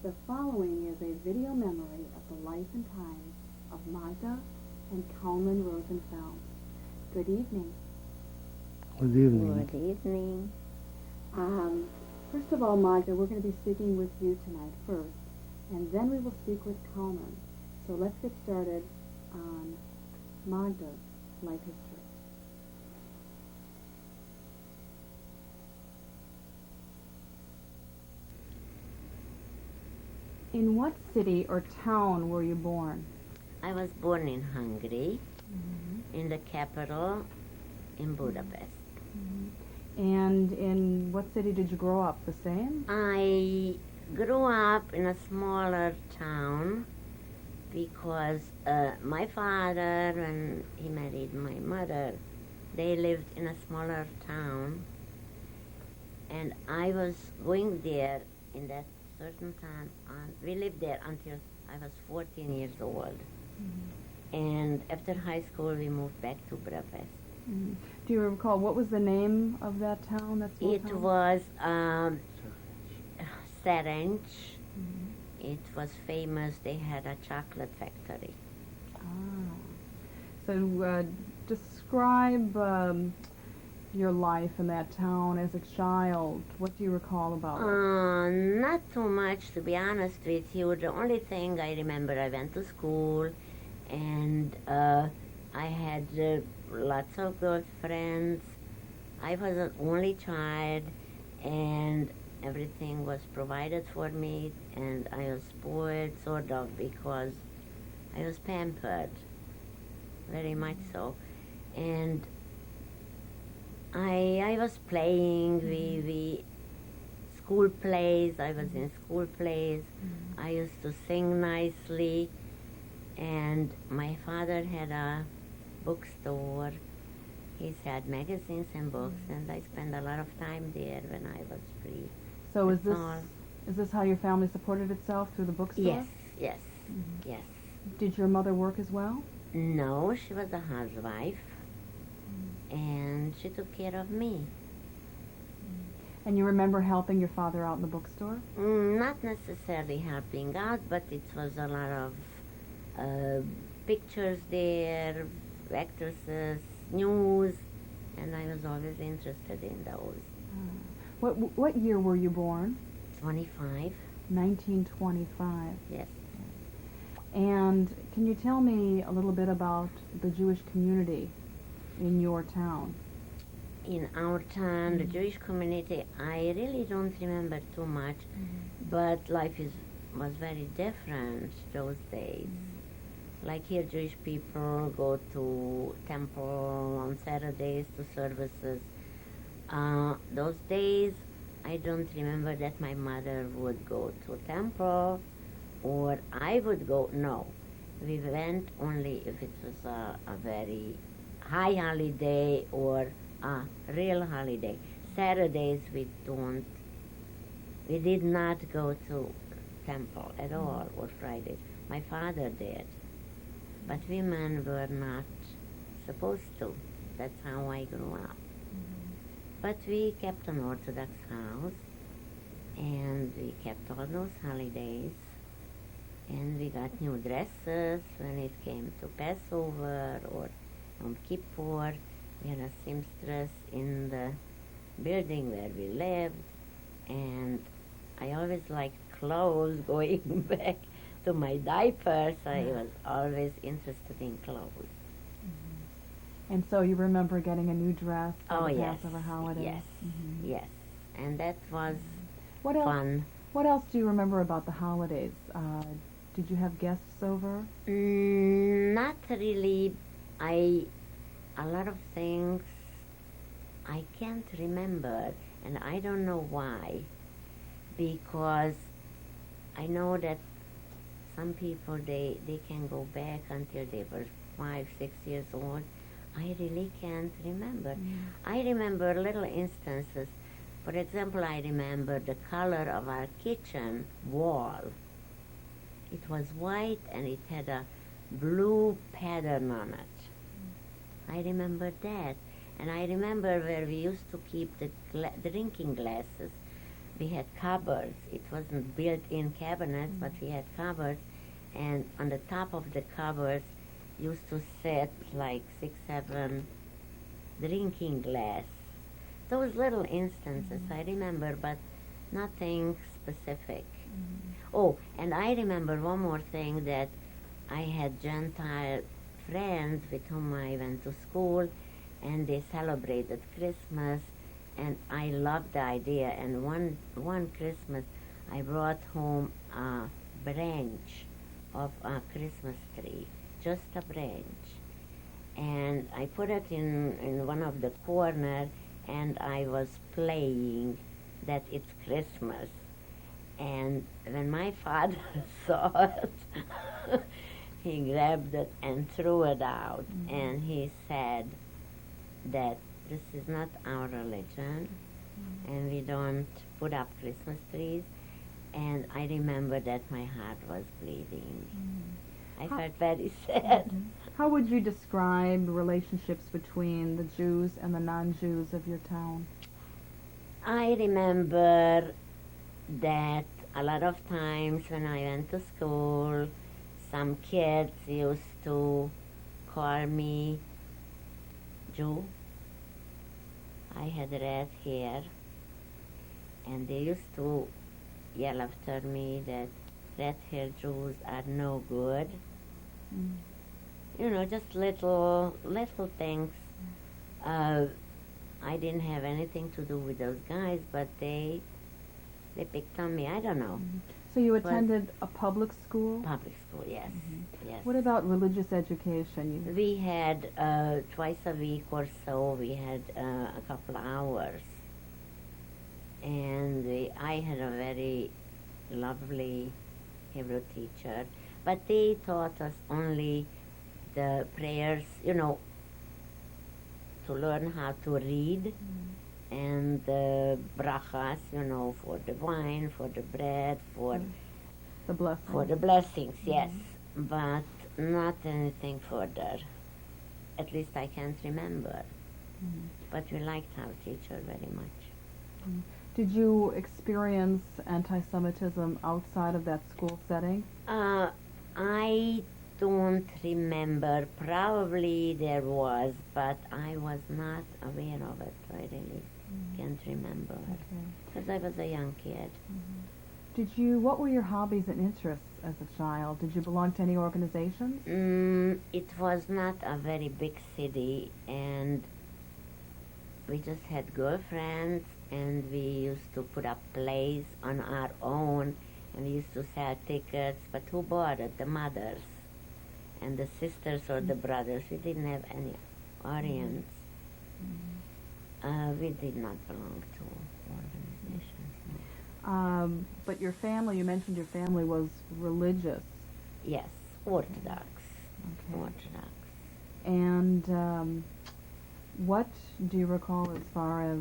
The following is a video memory of the life and times of Magda and Kalman Rosenfeld. Good evening. Good evening. Good evening. First of all, Magda, we're going to be speaking with you tonight first, and then we will speak with Kalman. So let's get started on Magda's life history. In what city or town were you born? I was born in Hungary, in the capital, in Budapest. And in what city did you grow up? The same? I grew up in a smaller town because my father, when he married my mother, they lived in a smaller town, and I was going there in that certain time. We lived there until I was 14 years old. And after high school, we moved back to Budapest. Do you recall what was the name of that town? That small It town? was Szerencs. It was famous. They had a chocolate factory. So describe your life in that town as a child. What do you recall about it? Not too much, to be honest with you. The only thing I remember, I went to school, and I had lots of girlfriends. I was an only child, and everything was provided for me, and I was spoiled, sort of, because I was pampered, very much so. And I was playing, we school plays, I was in school plays, I used to sing nicely, and my father had a bookstore. He had magazines and books, and I spent a lot of time there when I was free. So is That's all. this how your family supported itself, through the bookstore? Yes, yes, yes. Did your mother work as well? No, she was a housewife, and she took care of me. And you remember helping your father out in the bookstore? Not necessarily helping out, but it was a lot of pictures there, actresses, news, and I was always interested in those. What year were you born? 25, 1925. yes. And can you tell me a little bit about the Jewish community in your town? In our town, the Jewish community, I really don't remember too much, but life was very different those days. Like here, Jewish people go to temple on Saturdays to services. Those days, I don't remember that my mother would go to temple, or I would go. No, we went only if it was a very high holiday or a real holiday. Saturdays we did not go to temple at all, or Friday. My father did, but women were not supposed to. That's how I grew up. But we kept an Orthodox house, and we kept all those holidays, and we got new dresses when it came to Passover or Yom Kippur. We had a seamstress in the building where we lived, and I always liked clothes. Going back to my diapers, I was always interested in clothes. And so you remember getting a new dress for Oh, the yes, Passover holiday? yes, yes, and that was What else? fun. What else do you remember about the holidays? Did you have guests over? Not really. A lot of things I can't remember, and I don't know why, because I know that some people, they can go back until they were 5, 6 years old. I really can't remember. I remember little instances. For example, I remember the color of our kitchen wall. It was white and it had a blue pattern on it. I remember that. And I remember where we used to keep the drinking glasses. we had cupboards. It wasn't built-in cabinets, but we had cupboards, and on the top of the cupboards used to sit like 6, 7 drinking glass. Those little instances I remember, but nothing specific. Oh, and I remember one more thing, that I had Gentile friends with whom I went to school, and they celebrated Christmas, and I loved the idea. And one Christmas, I brought home a branch of a Christmas tree, just a branch, and I put it in one of the corners, and I was playing that it's Christmas. And when my father saw it, he grabbed it and threw it out, and he said that this is not our religion, and we don't put up Christmas trees. And I remember that my heart was bleeding. I felt very sad. How would you describe relationships between the Jews and the non-Jews of your town? I remember that a lot of times when I went to school, some kids used to call me Jew. I had red hair, and they used to yell after me that red-haired Jews are no good. You know, just little things. I didn't have anything to do with those guys, but they picked on me. I don't know. So you attended a public school? Public school, yes. Yes. What about religious education? We had twice a week or so, we had a couple of hours. And I had a very lovely Hebrew teacher, but they taught us only the prayers, you know, to learn how to read, and the brachas, you know, for the wine, for the bread, for The blessing. for the blessings, yes, but not anything further. At least I can't remember. But we liked our teacher very much. Did you experience anti-Semitism outside of that school setting? I don't remember. Probably there was, but I was not aware of it. I really can't remember, because I was a young kid. What were your hobbies and interests as a child? Did you belong to any organizations? It was not a very big city, and we just had girlfriends, and we used to put up plays on our own, and we used to sell tickets, but who bought it? The mothers and the sisters or the brothers. We didn't have any audience. We did not belong to organizations. No. But your family, you mentioned your family was religious. Yes, Orthodox. Okay. Orthodox. And what do you recall as far as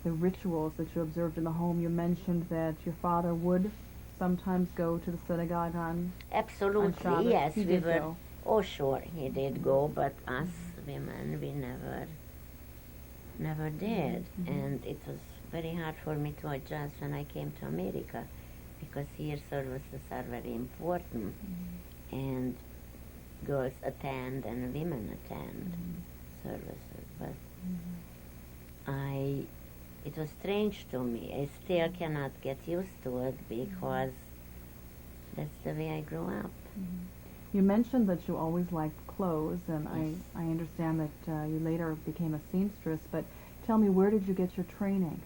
the rituals that you observed in the home? You mentioned that your father would sometimes go to the synagogue on Absolutely, Shabbos. yes. He We did were. go. Oh, sure, he did go, but us women, we never did. And it was very hard for me to adjust when I came to America, because here services are very important, and girls attend and women attend services. But it was strange to me. I still cannot get used to it, because that's the way I grew up. You mentioned that you always liked clothes, and Yes. I understand that you later became a seamstress, but tell me, where did you get your training?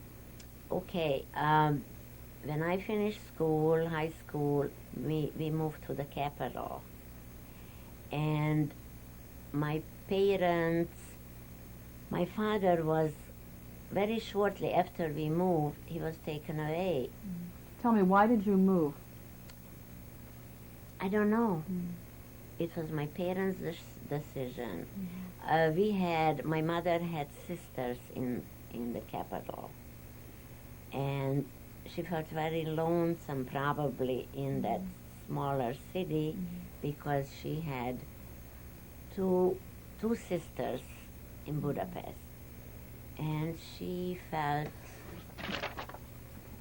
Okay, when I finished school, high school, we moved to the capital. And my parents, my father was, very shortly after we moved, he was taken away. Tell me, why did you move? I don't know. It was my parents' decision. My mother had sisters in the capital. And she felt very lonesome probably in that smaller city, because she had two sisters in Budapest. And she felt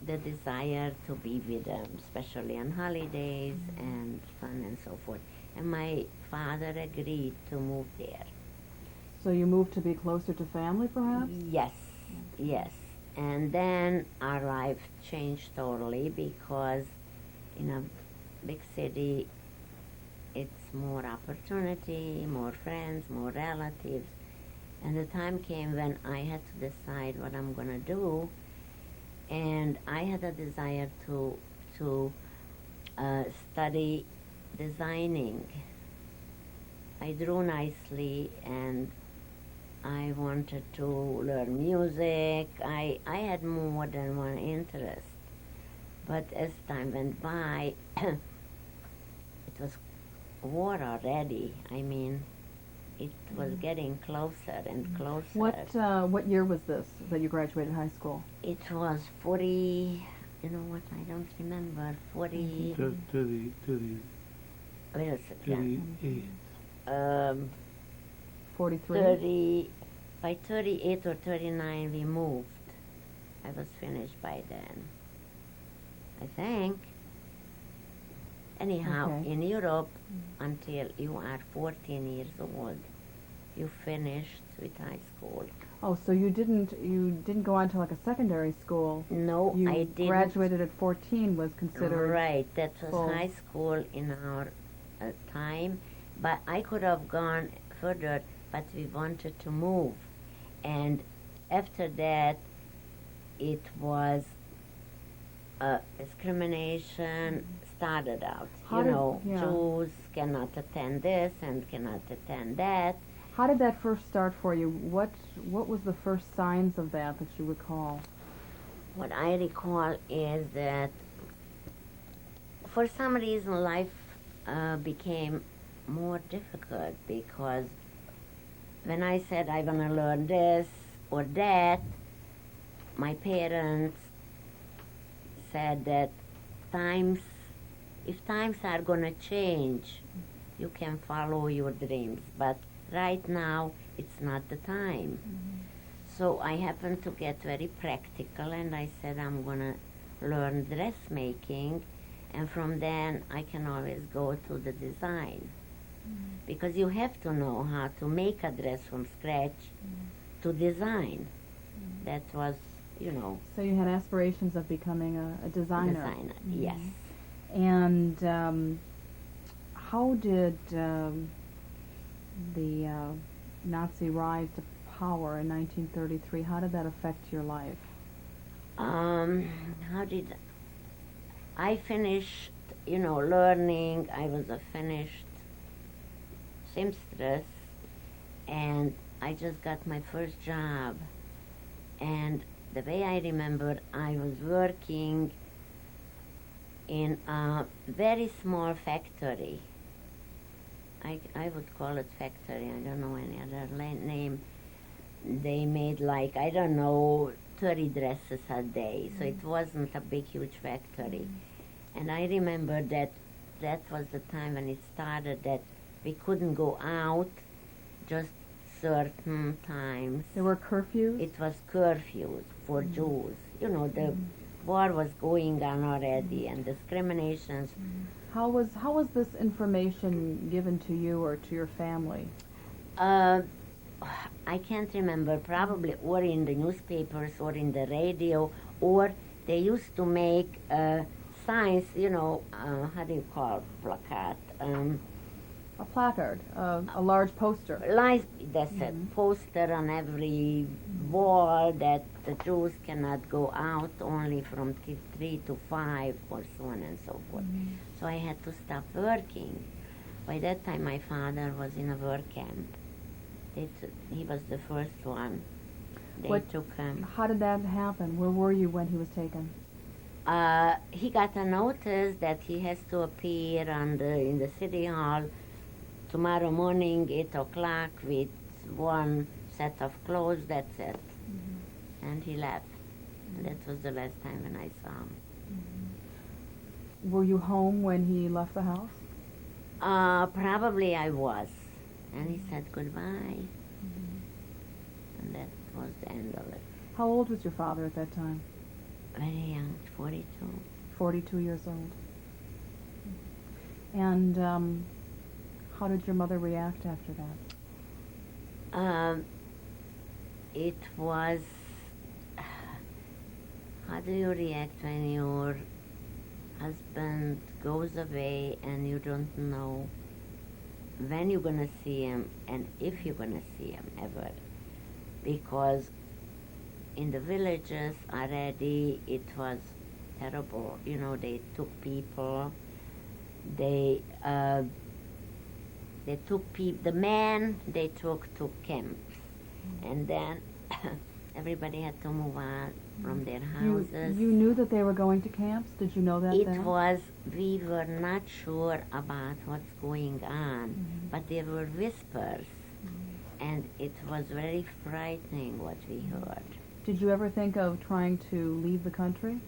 the desire to be with them, especially on holidays and fun and so forth. And my father agreed to move there. So you moved to be closer to family, perhaps? Yes, yes. And then our life changed totally because in a big city, it's more opportunity, more friends, more relatives. And the time came when I had to decide what I'm going to do. And I had a desire to study designing. I drew nicely, and I wanted to learn music. I had more than one interest. But as time went by, it was war already. I mean, it was getting closer and closer. What year was this that you graduated high school? It was 40, you know what, I don't remember, 40, To the wait a second, 88. 43? 30, by 38 or 39 we moved. I was finished by then, I think. Anyhow, Okay. in Europe, until you are 14 years old, you finished with high school. Oh, so you didn't go on to like a secondary school. No, You I didn't. graduated at 14 was considered. Right, that was full. high school in our time, but I could have gone further, but we wanted to move. And after that, it was discrimination started out. How You did- know, yeah. Jews cannot attend this and cannot attend that. How did that first start for you? What was the first signs of that you recall? What I recall is that for some reason life became more difficult because when I said I want to learn this or that, my parents said that if times are going to change, you can follow your dreams, but right now it's not the time. So I happened to get very practical, and I said I'm going to learn dressmaking, and from then I can always go to the design. Because you have to know how to make a dress from scratch to design. That was, you know, So you had aspirations of becoming a designer. Yes. And how did the Nazi rise to power in 1933, how did that affect your life? How did I finished, you know, learning? I was a finished seamstress, and I just got my first job. And the way I remember, I was working in a very small factory. I would call it factory. I don't know any other name. They made like, I don't know, 30 dresses a day. So it wasn't a big, huge factory. And I remember that was the time when it started that we couldn't go out just certain times. There were curfews? It was curfews for Jews. You know, the war was going on already, and discriminations. How was this information given to you or to your family? I can't remember, probably or in the newspapers or in the radio, or they used to make signs, you know, how do you call plakat? A placard, a large poster. There's a poster on every wall that the Jews cannot go out only from 3 to 5 or so on and so forth. So I had to stop working. By that time my father was in a work camp. He was the first one. They took him. How did that happen? Where were you when he was taken? He got a notice that he has to appear in the city hall tomorrow morning, 8 o'clock, with one set of clothes, that's it. And he left. And that was the last time when I saw him. Were you home when he left the house? Probably I was. And he said goodbye. And that was the end of it. How old was your father at that time? Very young, 42. 42 years old. And how did your mother react after that? It was, how do you react when your husband goes away and you don't know when you're going to see him and if you're going to see him ever? Because in the villages already it was terrible. You know, they took people, they took the men they took to camps, and then everybody had to move out from their houses. You knew that they were going to camps? Did you know that It then? was, we were not sure about what's going on, but there were whispers, and it was very frightening what we heard. Did you ever think of trying to leave the country?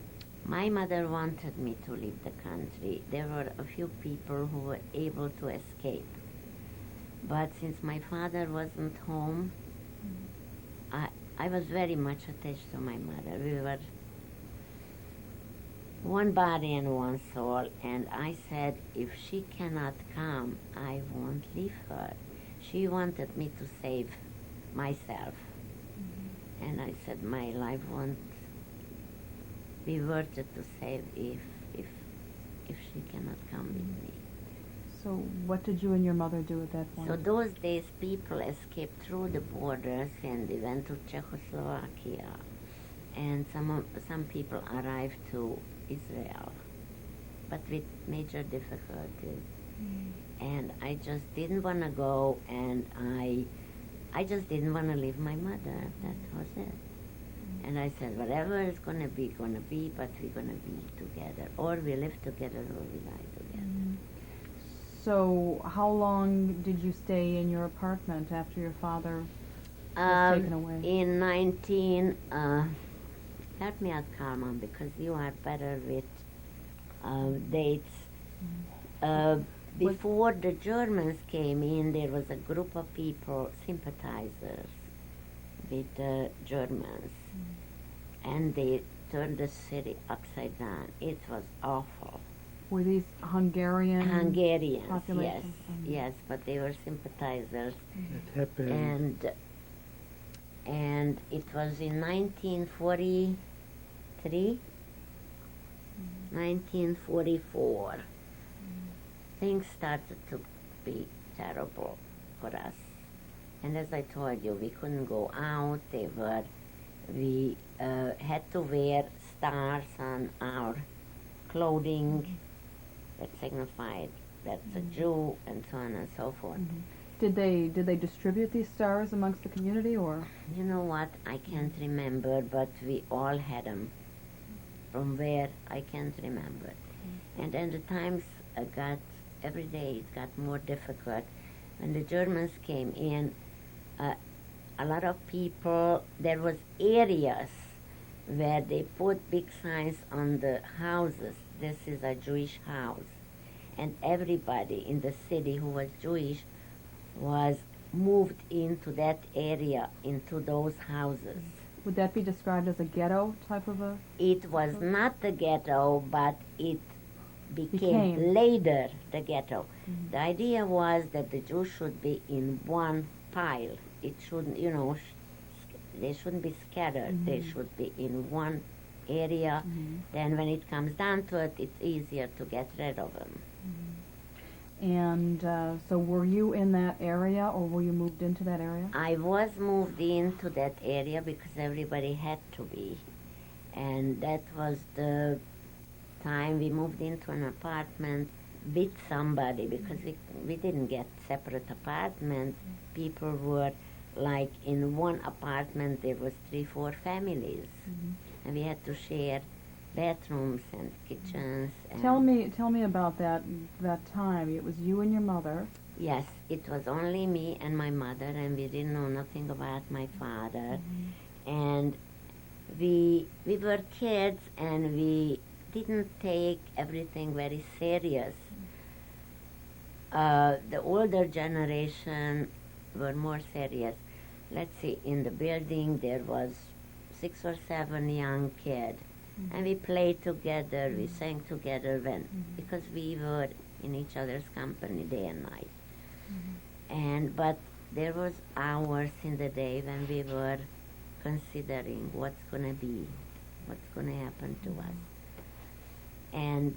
My mother wanted me to leave the country. There were a few people who were able to escape. But since my father wasn't home, I was very much attached to my mother. We were one body and one soul, and I said, if she cannot come, I won't leave her. She wanted me to save myself. And I said, my life won't be worth it to save if she cannot come with me. So what did you and your mother do at that point? So those days people escaped through the borders and they went to Czechoslovakia, and some people arrived to Israel, but with major difficulties. And I just didn't want to go, and I just didn't want to leave my mother. That was it. And I said, whatever is going to be, but we're going to be together. Or we live together or we die together. So how long did you stay in your apartment after your father was taken away? In help me out, Kalman, because you are better with dates. Before the Germans came in, there was a group of people, sympathizers with the Germans, and they turned the city upside down. It was awful. Were these Hungarians? Yes, yes, but they were sympathizers. It happened. And it was in 1943, 1944. Things started to be terrible for us. And as I told you, we couldn't go out. We had to wear stars on our clothing that signified that's a Jew, and so on and so forth. Did they distribute these stars amongst the community, or? You know what? I can't remember, but we all had them. From where, I can't remember. And then the times every day it got more difficult. When the Germans came in, a lot of people, there was areas where they put big signs on the houses. This is a Jewish house. And everybody in the city who was Jewish was moved into that area, into those houses. Would that be described as a ghetto type of a? It was not the ghetto, but it became Became. later the ghetto. The idea was that the Jews should be in one pile. It shouldn't, they shouldn't be scattered. They should be in one area. Then when it comes down to it, it's easier to get rid of them. And so were you in that area, or were you moved into that area? I was moved into that area because everybody had to be. And that was the time we moved into an apartment with somebody, because we didn't get separate apartments. People were like in one apartment there was 3-4 families, and we had to share bathrooms and kitchens. And Tell me about that time. It was you and your mother. yes, it was only me and my mother, and we didn't know nothing about my father. And we were kids, and we didn't take everything very serious. The older generation were more serious. Let's see, in the building there was 6 or 7 young kids, And we played together, we sang together because we were in each other's company day and night. But there was hours in the day when we were considering what's going to be, what's going to happen to us. And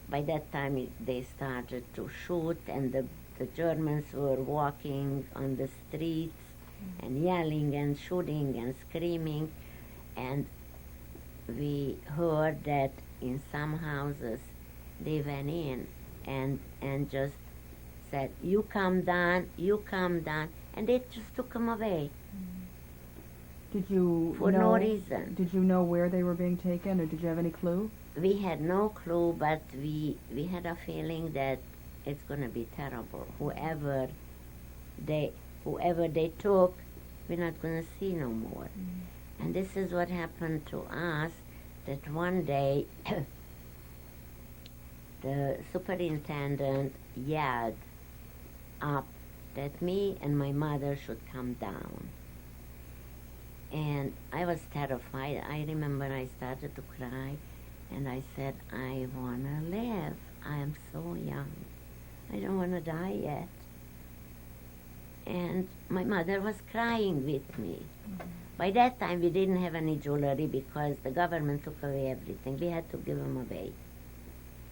by that time they started to shoot, and the Germans were walking on the streets and yelling and shooting and screaming. And we heard that in some houses they went in and just said, you come down, and they just took them away. Did you For know, no reason. Did you know where they were being taken, or did you have any clue? We had no clue, but we had a feeling that it's going to be terrible. Whoever they took, we're not going to see no more. And this is what happened to us, that one day the superintendent yelled up that me and my mother should come down. And I was terrified. I remember I started to cry, and I said, I want to live. I am so young. I don't want to die yet. And my mother was crying with me. By that time, we didn't have any jewelry because the government took away everything. We had to give them away.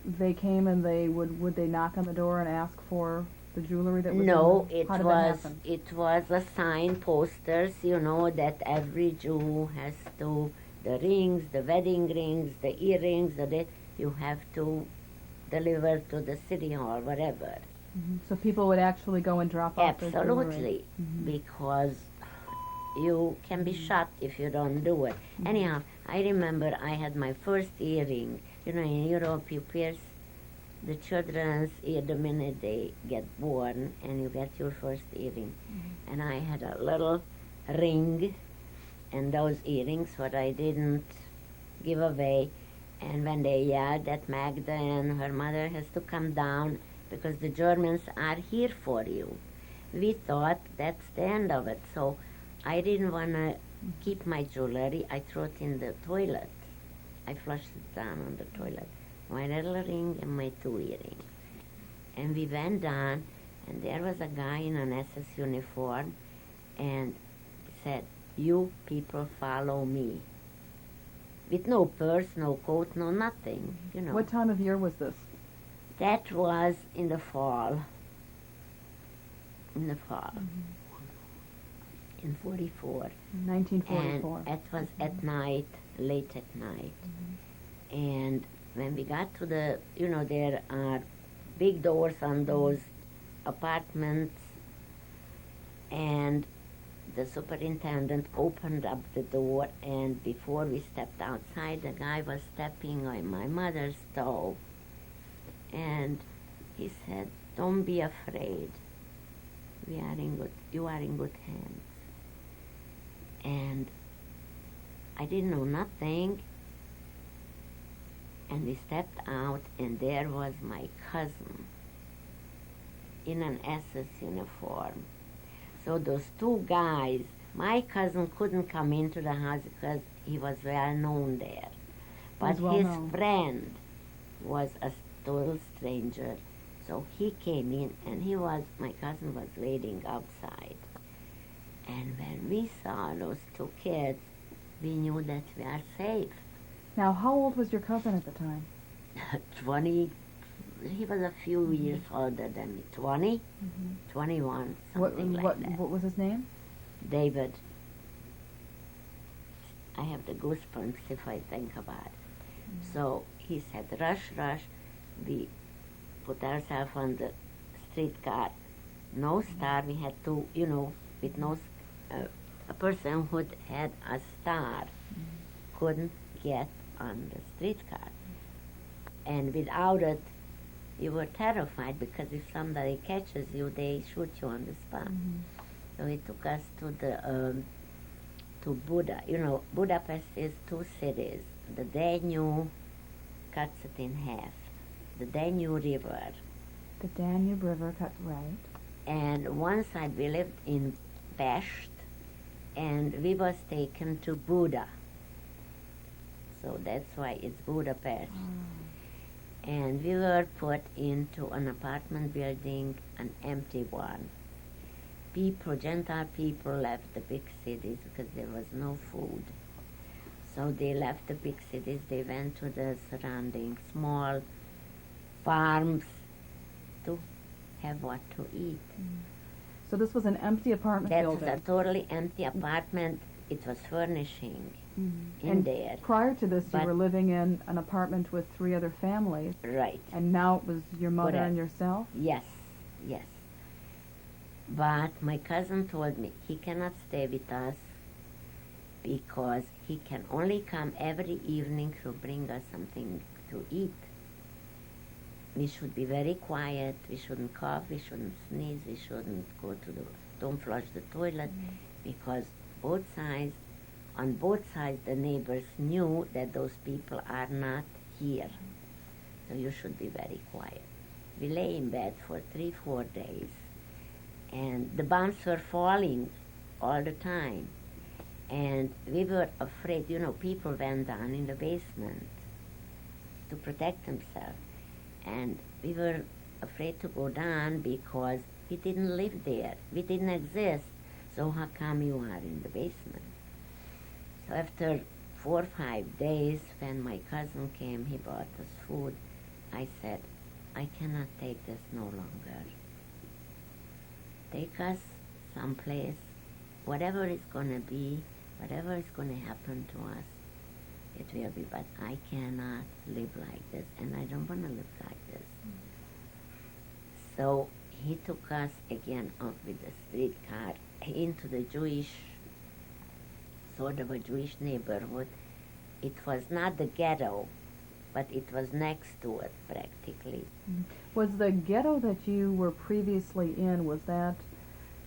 They came and they would they knock on the door and ask for the jewelry that was No, in the, how did that happen? it was a sign, posters, that every Jew has to, the rings, the wedding rings, the earrings, you have to deliver to the city hall, whatever. So people would actually go and drop off their jewelry? Absolutely, because you can be shot if you don't do it. Anyhow, I remember I had my first earring. In Europe you pierce the children's ear the minute they get born, and you get your first earring. And I had a little ring and those earrings, what I didn't give away. And when they yelled that Magda and her mother has to come down because the Germans are here for you, we thought that's the end of it. So I didn't want to keep my jewelry. I threw it in the toilet. I flushed it down on the toilet. My little ring and my 2 earrings. And we went down, and there was a guy in an SS uniform, and said, you people follow me. With no purse, no coat, no nothing, What time of year was this? That was in the fall. In 44. 1944. And it was at night, late at night. And when we got to the, there are big doors on those apartments, and the superintendent opened up the door, and before we stepped outside, the guy was stepping on my mother's toe, and he said, don't be afraid. You are in good hands. And I didn't know nothing. And we stepped out, and there was my cousin in an SS uniform. So those 2 guys, my cousin couldn't come into the house because he was well known there. But his friend was a total stranger. So he came in, and my cousin was waiting outside. And when we saw those 2 kids, we knew that we are safe. Now, how old was your cousin at the time? 20. He was a few years older than me. 20, 21, something like that. What was his name? David. I have the goosebumps if I think about it. So he said, rush. We put ourselves on the streetcar. No star. We had to, with no, a person who had a star couldn't get on the streetcar. And without it, you were terrified, because if somebody catches you, they shoot you on the spot. So he took us to Buda. Budapest is 2 cities. The Danube cuts it in half. The Danube River. The Danube River cut right. And one side we lived in Pest, and we was taken to Buda. so that's why it's Budapest. And we were put into an apartment building, an empty one. Gentile people left the big cities because there was no food. So they left the big cities, they went to the surrounding small farms to have what to eat. So this was an empty apartment That building. was a totally empty apartment. It was furnishing in And there. prior to this, you But- were living in an apartment with 3 other families, Right. and now it was your mother Correct. and yourself? Yes, yes. But my cousin told me he cannot stay with us because he can only come every evening to bring us something to eat. We should be very quiet, we shouldn't cough, we shouldn't sneeze, we shouldn't don't flush the toilet, because on both sides the neighbors knew that those people are not here. So you should be very quiet. We lay in bed for 3-4 days, and the bombs were falling all the time. And we were afraid, people went down in the basement to protect themselves. And we were afraid to go down because we didn't live there. We didn't exist. So how come you are in the basement? So after 4 or 5 days, when my cousin came, he brought us food. I said, I cannot take this no longer. Take us someplace, whatever is going to be, whatever is going to happen to us, it will be, but I cannot live like this, and I don't want to live like this. So he took us again up with the streetcar into the sort of a Jewish neighborhood. It was not the ghetto, but it was next to it practically. Was the ghetto that you were previously in, was that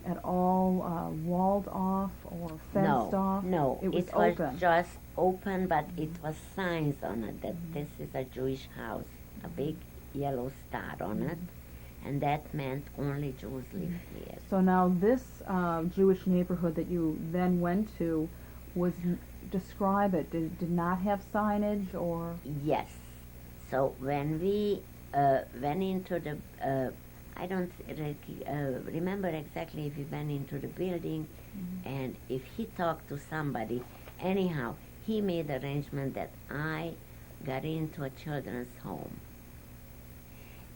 at all walled off or fenced off? No, it was was open. just open, but it was signs on it that this is a Jewish house, a big yellow star on it, and that meant only Jews live here. So now this Jewish neighborhood that you then went to describe it. Did not have signage or? Yes. So when we went into the, I don't remember exactly if we went into the building and if he talked to somebody. Anyhow, he made arrangement that I got into a children's home.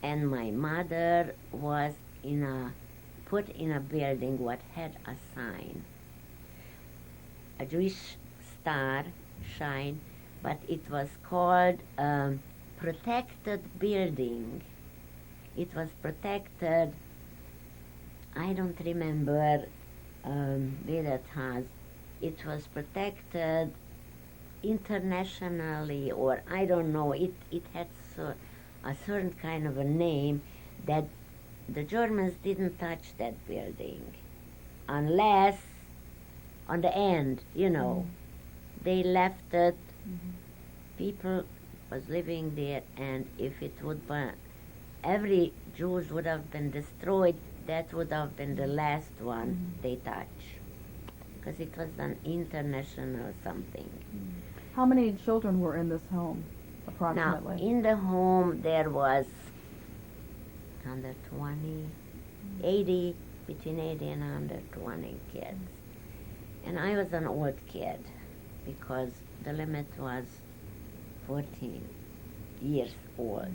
And my mother was put in a building what had a sign. A Jewish star, shine, but it was called protected building. It was protected, I don't remember where that was. It was protected internationally, or I don't know. It had a certain kind of a name that the Germans didn't touch that building unless on the end, they left it. People was living there, and if it would burn, every Jews would have been destroyed. That would have been the last one they touched, because it was an international something. How many children were in this home, approximately? Now, in the home there was under 20, 80, between 80 and 120 kids. And I was an old kid because the limit was 14 years old.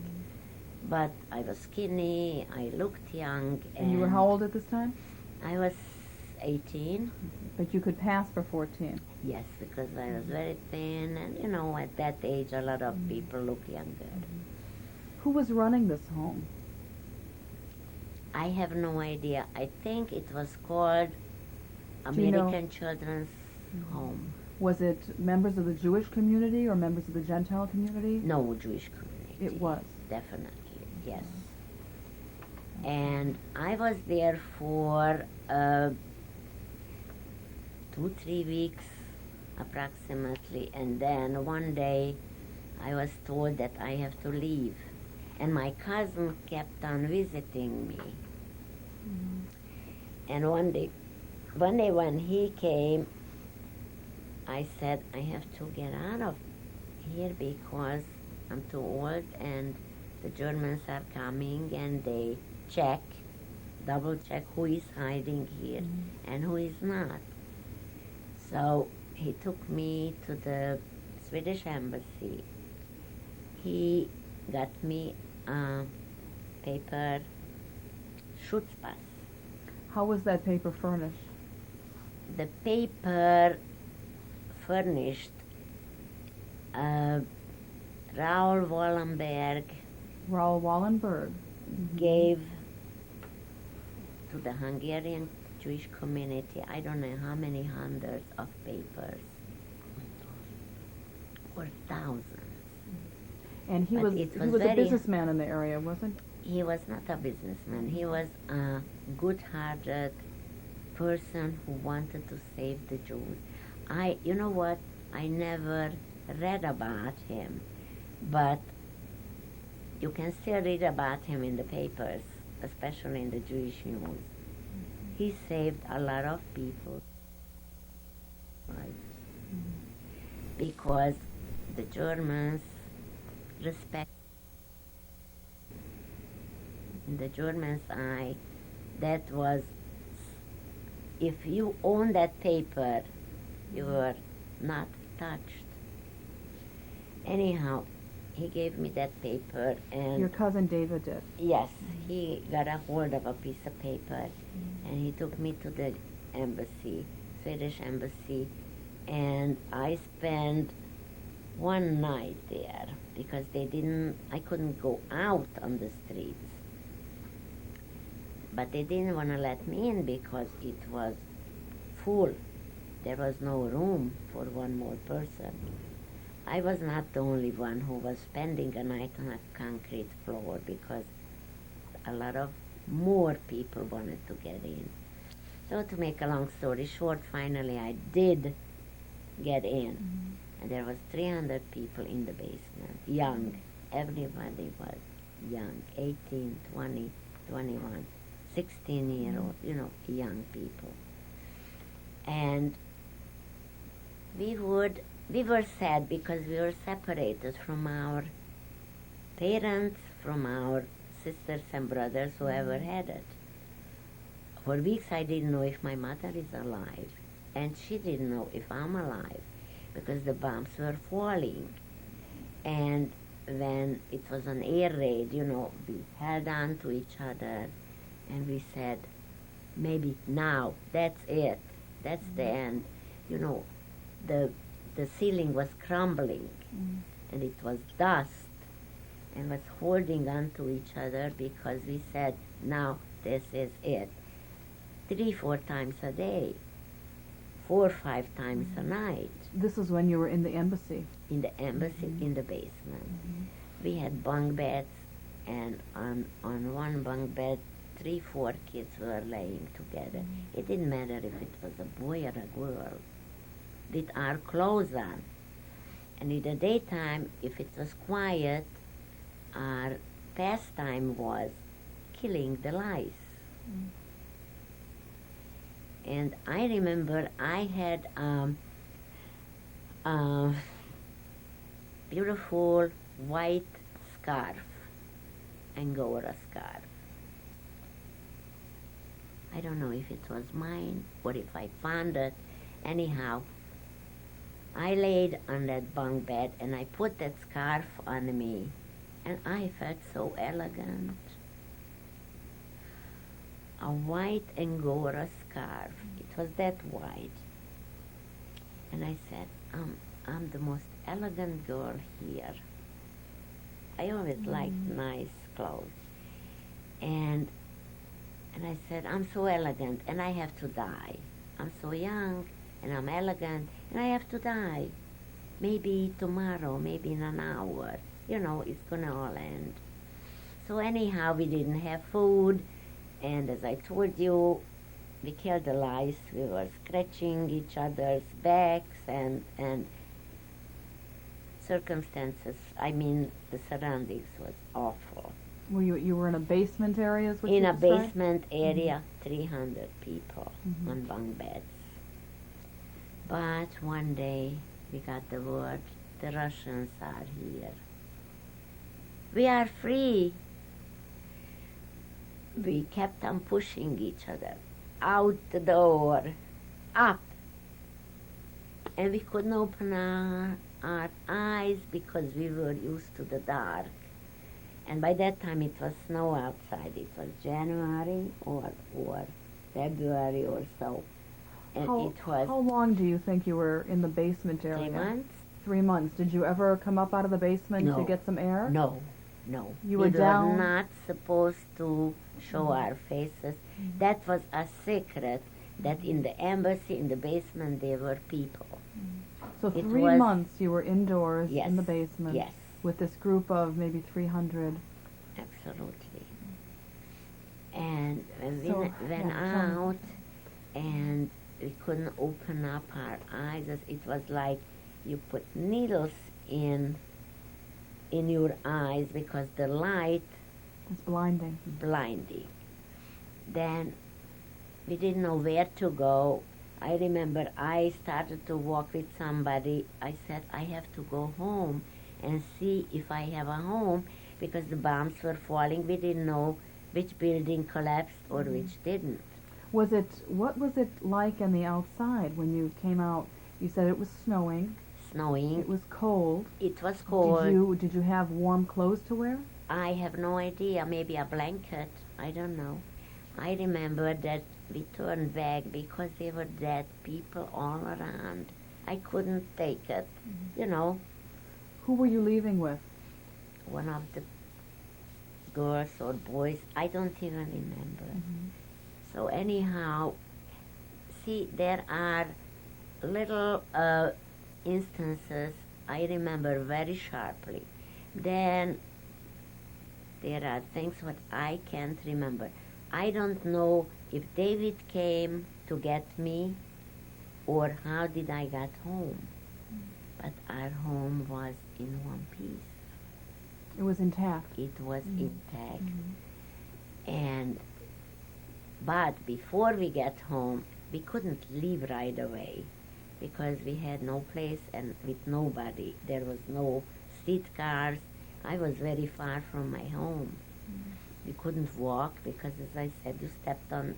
But I was skinny, I looked young. And you were how old at this time? I was 18. But you could pass for 14. Yes, because I was very thin, and at that age a lot of people look younger. Who was running this home? I have no idea. I think it was called American Children's Home. Was it members of the Jewish community or members of the Gentile community? No, Jewish community. It was. Definitely, yes. And I was there for 2-3 weeks approximately, and then one day I was told that I have to leave. And my cousin kept on visiting me. And one day when he came, I said, I have to get out of here because I'm too old and the Germans are coming and they double check who is hiding here and who is not. So he took me to the Swedish embassy. He got me a paper Schutzpass. How was that paper furnished? The paper furnished Raoul Wallenberg gave to the Hungarian Jewish community, I don't know how many hundreds of papers, or thousands. And he But was it a was very- businessman in the area, wasn't He was not a businessman. He was a good-hearted person who wanted to save the Jews. You know what? I never read about him, but you can still read about him in the papers, especially in the Jewish news. He saved a lot of people's lives because the Germans respect. In the Germans' eye, that was, if you own that paper, you were not touched. Anyhow, he gave me that paper, and Your cousin David did. yes, he got a hold of a piece of paper, and he took me to the embassy, Swedish embassy, and I spent one night there because I couldn't go out on the streets. But they didn't want to let me in because it was full. There was no room for one more person. I was not the only one who was spending a night on a concrete floor because a lot of more people wanted to get in. So to make a long story short, finally I did get in. And there was 300 people in the basement, young. Everybody was young, 18, 20, 21. 16-year-old, young people. And we were sad because we were separated from our parents, from our sisters and brothers, whoever had it. For weeks I didn't know if my mother is alive, and she didn't know if I'm alive because the bombs were falling. And when it was an air raid, we held on to each other. And we said, maybe now, that's it. That's the end. The ceiling was crumbling, and it was dust, and was holding on to each other because we said, now, this is it. 3-4 times a day, 4 or 5 times a night. This was when you were in the embassy? In the embassy, in the basement. We had bunk beds, and on one bunk bed, 3-4 kids were laying together. It didn't matter if it was a boy or a girl, with our clothes on. And in the daytime, if it was quiet, our pastime was killing the lice. And I remember I had a beautiful white scarf, Angora scarf. I don't know if it was mine or if I found it. Anyhow, I laid on that bunk bed and I put that scarf on me, and I felt so elegant. A white Angora scarf. It was that white. And I said, I'm the most elegant girl here. I always liked nice clothes. And I said, I'm so elegant and I have to die. I'm so young and I'm elegant and I have to die. Maybe tomorrow, maybe in an hour. It's gonna all end. So anyhow, we didn't have food, and as I told you, we killed the lice. We were scratching each other's backs and circumstances, the surroundings was awful. You were in a basement area, is what In you a described? basement area, 300 people on bunk beds. But one day we got the word the Russians are here. We are free. We kept on pushing each other out the door, up. And we couldn't open our eyes because we were used to the dark. And by that time it was snow outside. It was January or February or so. And it was How long do you think you were in the basement area? 3 months. 3 months. Did you ever come up out of the basement No. to get some air? No. You were we down? were not supposed to show our faces. That was a secret, that in the embassy, in the basement, there were people. So It 3 was- months you were indoors Yes. in the basement Yes, with this group of maybe 300. absolutely. And when we So, went yeah, tell me. out and we couldn't open up our eyes, it was like you put needles in your eyes because the light It's blinding. blinding. Then we didn't know where to go. I remember I started to walk with somebody. I said, I have to go home and see if I have a home because the bombs were falling. We didn't know which building collapsed or which didn't. What was it like on the outside when you came out? You said it was snowing. Snowing. It was cold. It was cold. Did you have warm clothes to wear? I have no idea. Maybe a blanket. I don't know. I remember that we turned back because there were dead people all around. I couldn't take it. You know, Who were you leaving with? one of the girls or boys, I don't even remember. So anyhow, see, there are little instances I remember very sharply. Then there are things what I can't remember. I don't know if David came to get me or how did I get home. But our home was in one piece. It was intact. It was intact. But before we get home, we couldn't leave right away because we had no place and with nobody. There was no streetcars. I was very far from my home. We couldn't walk because, as I said, you stepped on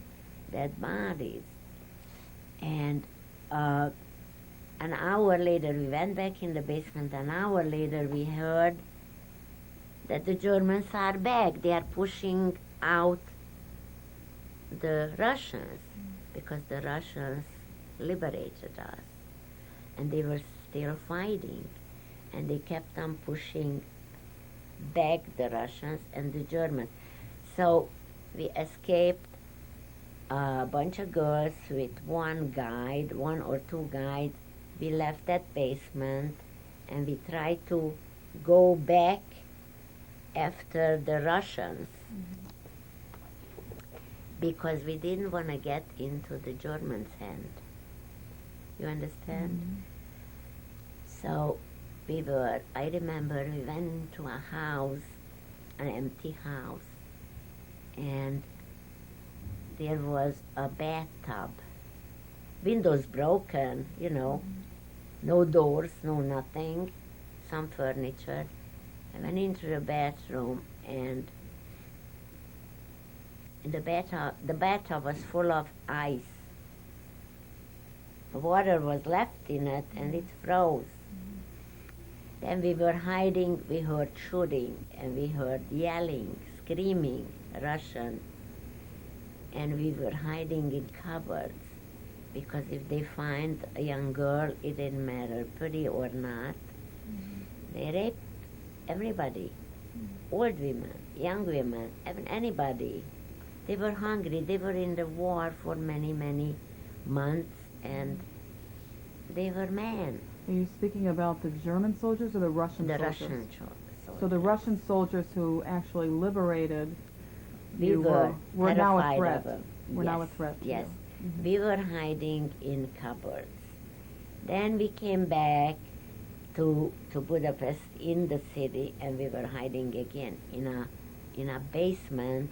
dead bodies. And an hour later, we went back in the basement. An hour later, we heard that the Germans are back. They are pushing out the Russians because the Russians liberated us. And they were still fighting. And they kept on pushing back the Russians and the Germans. So we escaped, a bunch of girls with one or two guides. We left that basement and we tried to go back after the Russians because we didn't want to get into the Germans' hand. You understand? So I remember we went into a house, an empty house, and there was a bathtub. Windows broken, you know, no doors, no nothing, some furniture. I went into the bathroom and the bathtub was full of ice. The water was left in it and it froze. Then we were hiding, we heard shooting and we heard yelling, screaming, Russian. And we were hiding in cupboards because if they find a young girl, it didn't matter, pretty or not, they raped everybody, old women, young women, even anybody. They were hungry. They were in the war for many, many months and they were men. Are you speaking about the German soldiers or the Russian The soldiers? Russian soldiers. So the Russian soldiers who actually liberated We you were now a terrified threat. of them. Were now a threat to Yes. you. We were hiding in cupboards. Then we came back to Budapest in the city and we were hiding again in a basement.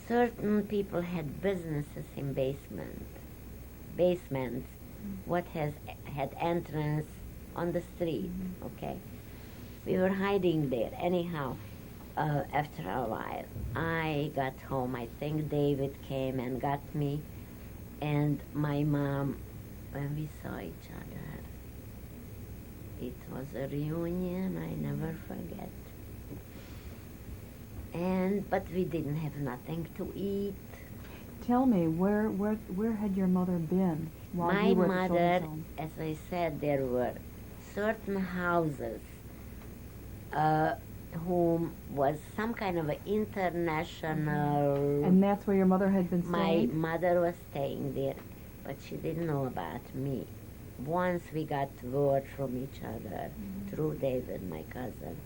Certain people had businesses in basements. What had entrance on the street, okay? We were hiding there. Anyhow, after a while, I got home. I think David came and got me, and my mom, when we saw each other, it was a reunion I never forget. But we didn't have nothing to eat. Tell me, where had your mother been while My you were at the mother, children's home? as I said, there were certain houses whom was some kind of an international. And that's where your mother had been My staying? mother was staying there, but she didn't know about me. Once we got word from each other through David, my cousin.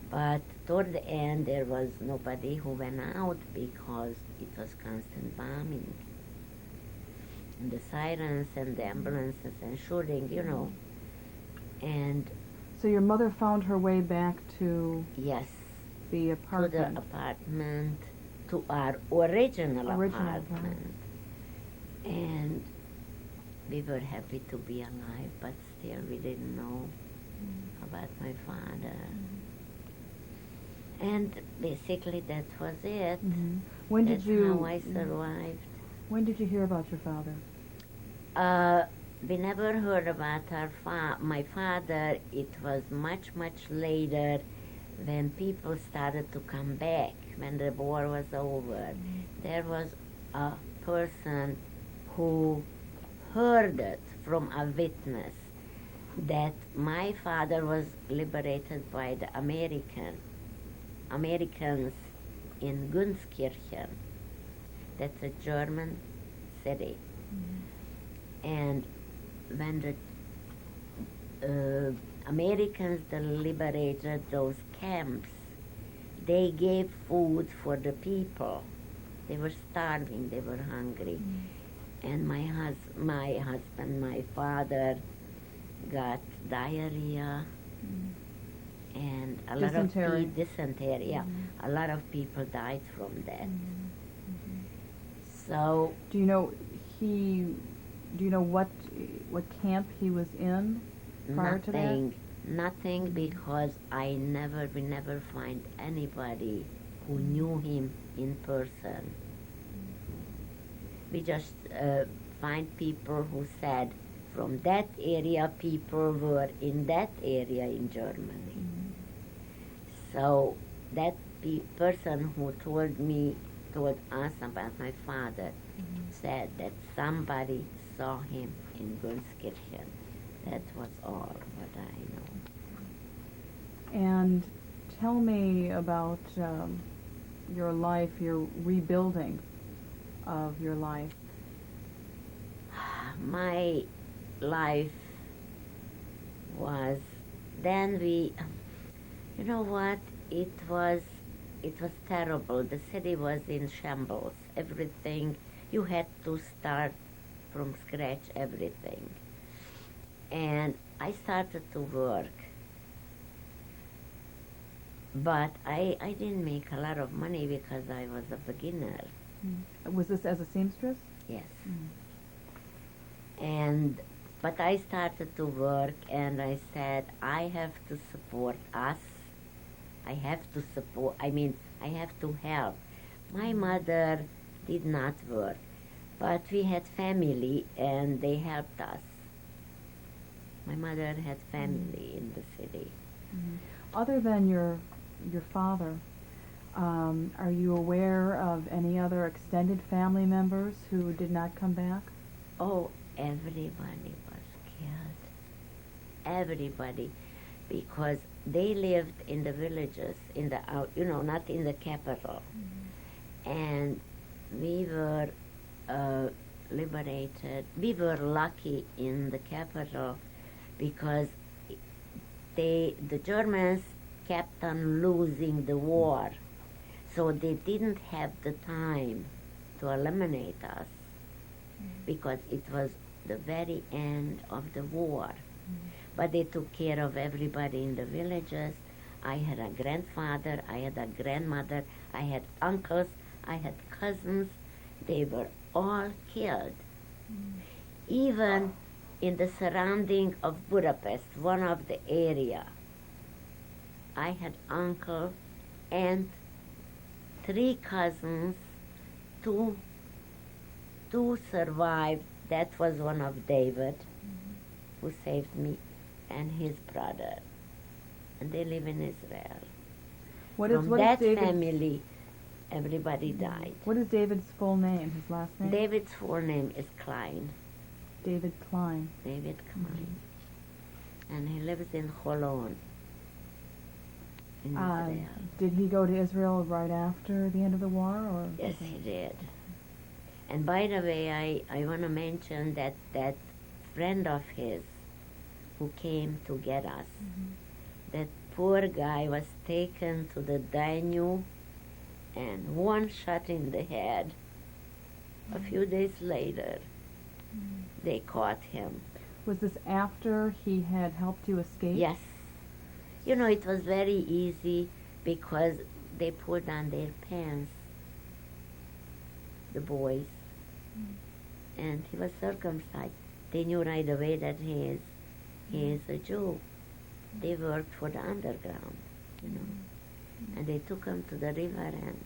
But toward the end, there was nobody who went out because it was constant bombing. And the sirens and the ambulances and shooting, you know. And So your mother found her way back to yes, the to apartment. the apartment, to our original Original apartment. And we were happy to be alive, but still we didn't know about my father. And basically that was it. When That's did you how I survived. When did you hear about your father? We never heard about my father. It was much, much later when people started to come back, when the war was over. There was a person who heard it from a witness that my father was liberated by the Americans in Gunskirchen. That's a German city. And when the Americans liberated those camps, they gave food for the people. They were starving, they were hungry. And my husband, my father got diarrhea and a lot of dysentery. Yeah, a lot of people died from that. So Do you know what camp he was in prior to that? Nothing, because we never find anybody who knew him in person. We just find people who said from that area people were in that area in Germany. So that person who told us about my father said that somebody saw him in Gunskirchen. That was all what I know. And tell me about your life, your rebuilding of your life. My life was, then you know what, it was terrible. The city was in shambles. Everything, you had to start from scratch, everything. And I started to work, but I didn't make a lot of money because I was a beginner. Was this as a seamstress? Yes. But I started to work, and I said, I have to support us. I have to help. My mother did not work, but we had family, and they helped us. My mother had family in the city. Other than your father, are you aware of any other extended family members who did not come back? Oh, everybody was killed. Everybody. Because they lived in the villages, not in the capital. And we were liberated. We were lucky in the capital because the Germans kept on losing the war. So they didn't have the time to eliminate us because it was the very end of the war. But they took care of everybody in the villages. I had a grandfather, I had a grandmother, I had uncles, I had cousins. They were all killed. Even in the surrounding of Budapest, one of the area. I had uncle, aunt, 3 cousins, two survived. That was one of David, who saved me, and his brother. And they live in Israel. What is From that David's family, everybody died. What is David's full name? His last name? David's full name is Klein. David Klein. David Klein. And he lives in Holon, in Israel. Did he go to Israel right after the end of the war? Or Yes, he did. And by the way, I want to mention that friend of his who came to get us, that poor guy was taken to the Danube and one shot in the head. A few days later, they caught him. Was this after he had helped you escape? Yes. You know, it was very easy because they pulled on their pants, the boys, and he was circumcised. They knew right away that he is a Jew. They worked for the underground, you know, and they took him to the river and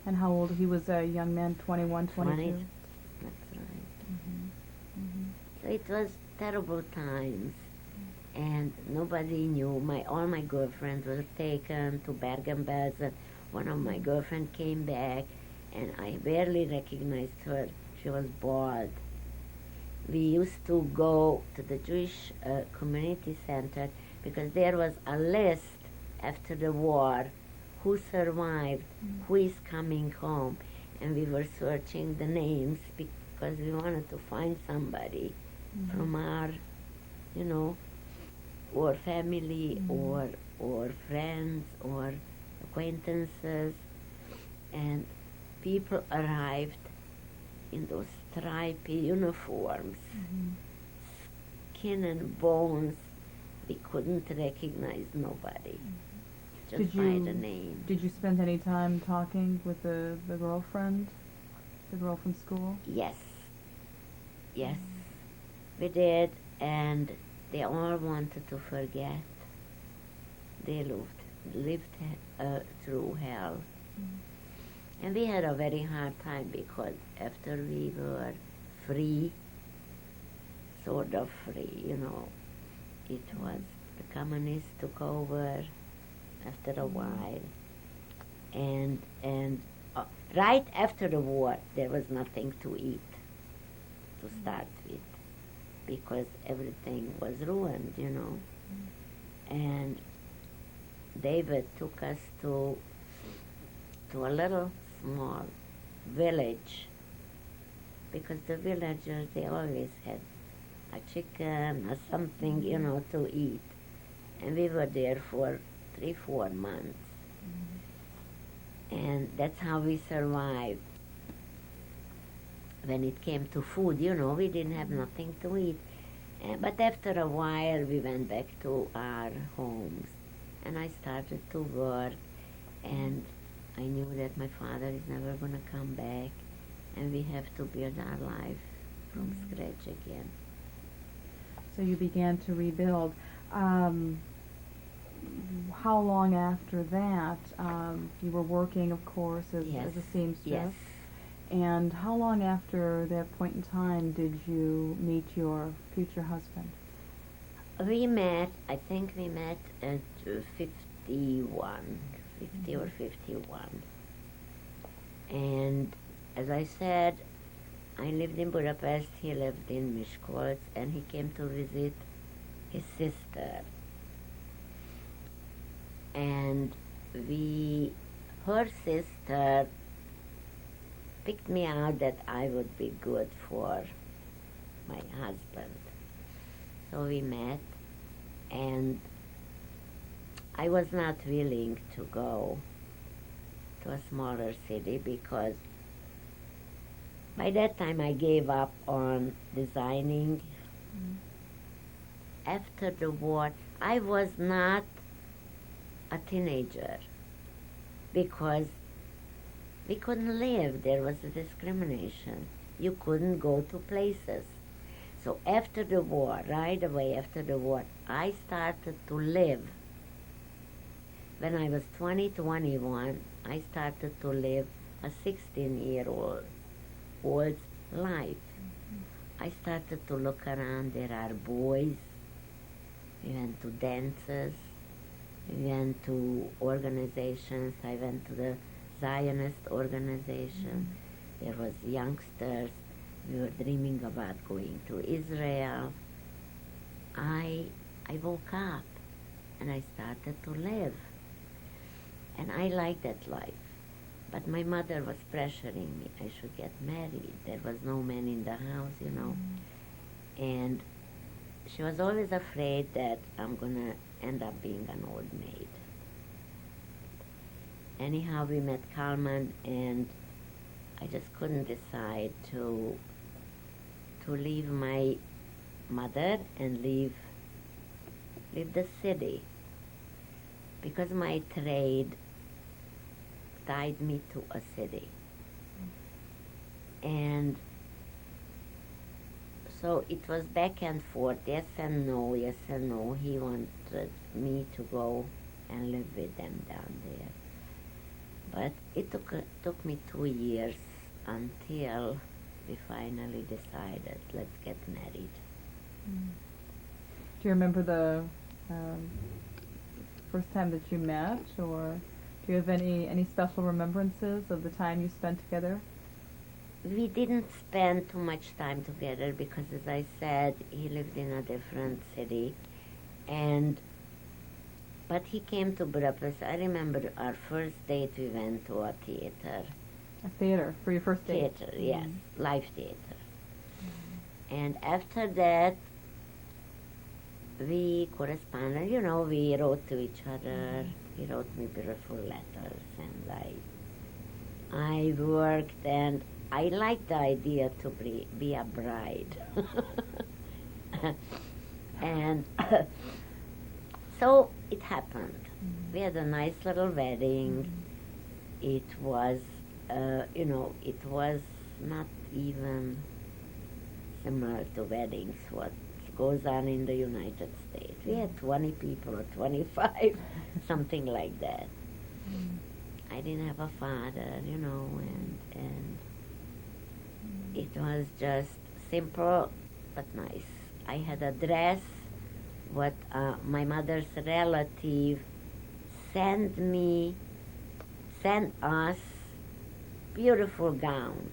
And how old? He was a young man, 21, 22? 20. That's right. So it was terrible times, and nobody knew. All my girlfriends were taken to Bergen-Belsen. One of my girlfriends came back, and I barely recognized her. She was bald. We used to go to the Jewish community center because there was a list after the war who survived, who is coming home, and we were searching the names because we wanted to find somebody from our, you know, or family or friends or acquaintances, and people arrived in those stripy uniforms, skin and bones. We couldn't recognize nobody, just by the name. Did you spend any time talking with the girlfriend, the girl from school? Yes, we did, and they all wanted to forget. They lived through hell. And we had a very hard time because after we were free, sort of free, you know, it was the communists took over after a while. And right after the war, there was nothing to eat to start with because everything was ruined, you know. And David took us to a little small village because the villagers, they always had a chicken or something, you know, to eat. And we were there for 3-4 months. And that's how we survived. When it came to food, you know, we didn't have nothing to eat. But after a while, we went back to our homes. And I started to work, and I knew that my father is never going to come back, and we have to build our life from scratch again. So you began to rebuild. How long after that, you were working, of course, as a seamstress? Yes. And how long after that point in time did you meet your future husband? We met, I think we met at 51, 50 or 51. And as I said, I lived in Budapest, he lived in Miskolc, and he came to visit his sister. And her sister picked me out that I would be good for my husband. So we met, and I was not willing to go to a smaller city because by that time I gave up on designing. After the war, I was not a teenager because we couldn't live. There was a discrimination. You couldn't go to places. So after the war, right away after the war, I started to live. When I was 21, I started to live a 16-year-old life. I started to look around. There are boys. We went to dances. We went to organizations. I went to the Zionist organization. There was youngsters. We were dreaming about going to Israel. I woke up and I started to live. And I liked that life. But my mother was pressuring me. I should get married. There was no man in the house, you know. And she was always afraid that I'm going to end up being an old maid. Anyhow, we met Kalman, and I just couldn't decide to leave my mother and leave the city, because my trade tied me to a city. And so it was back and forth, yes and no, yes and no. He wanted me to go and live with them down there. But it took me 2 years until we finally decided, let's get married. Do you remember the first time that you met, or do you have any special remembrances of the time you spent together? We didn't spend too much time together because, as I said, he lived in a different city, but he came to Budapest. I remember our first date. We went to a theater. A theater for your first date? Theater, yes, live theater. And after that, we corresponded. You know, we wrote to each other. He wrote me beautiful letters, and I worked, and I liked the idea to be a bride. And so it happened. We had a nice little wedding. It was, it was not even similar to weddings, what goes on in the United States. We had 20 people or 25, something like that. I didn't have a father, and it was just simple but nice. I had a dress, what my mother's relative sent us beautiful gown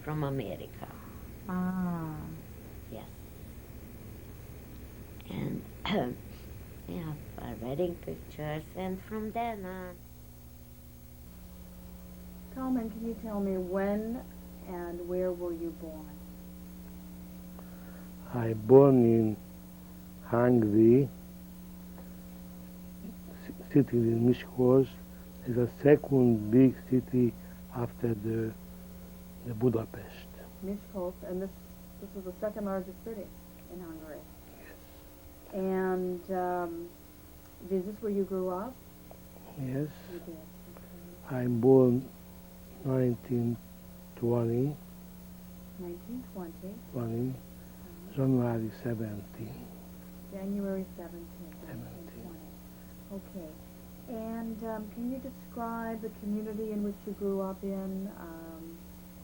from America. Ah. Yes. And we have our wedding pictures, and from then on. Kalman, can you tell me when and where were you born? I born in Hungary, city in Miskolc. Is the second big city after the Budapest. Miskolc, and this is the second largest city in Hungary. And is this where you grew up? Yes. You did. Okay. I'm born 1920. 1920. January 17. January 17th, 1920. Okay. And can you describe the community in which you grew up in?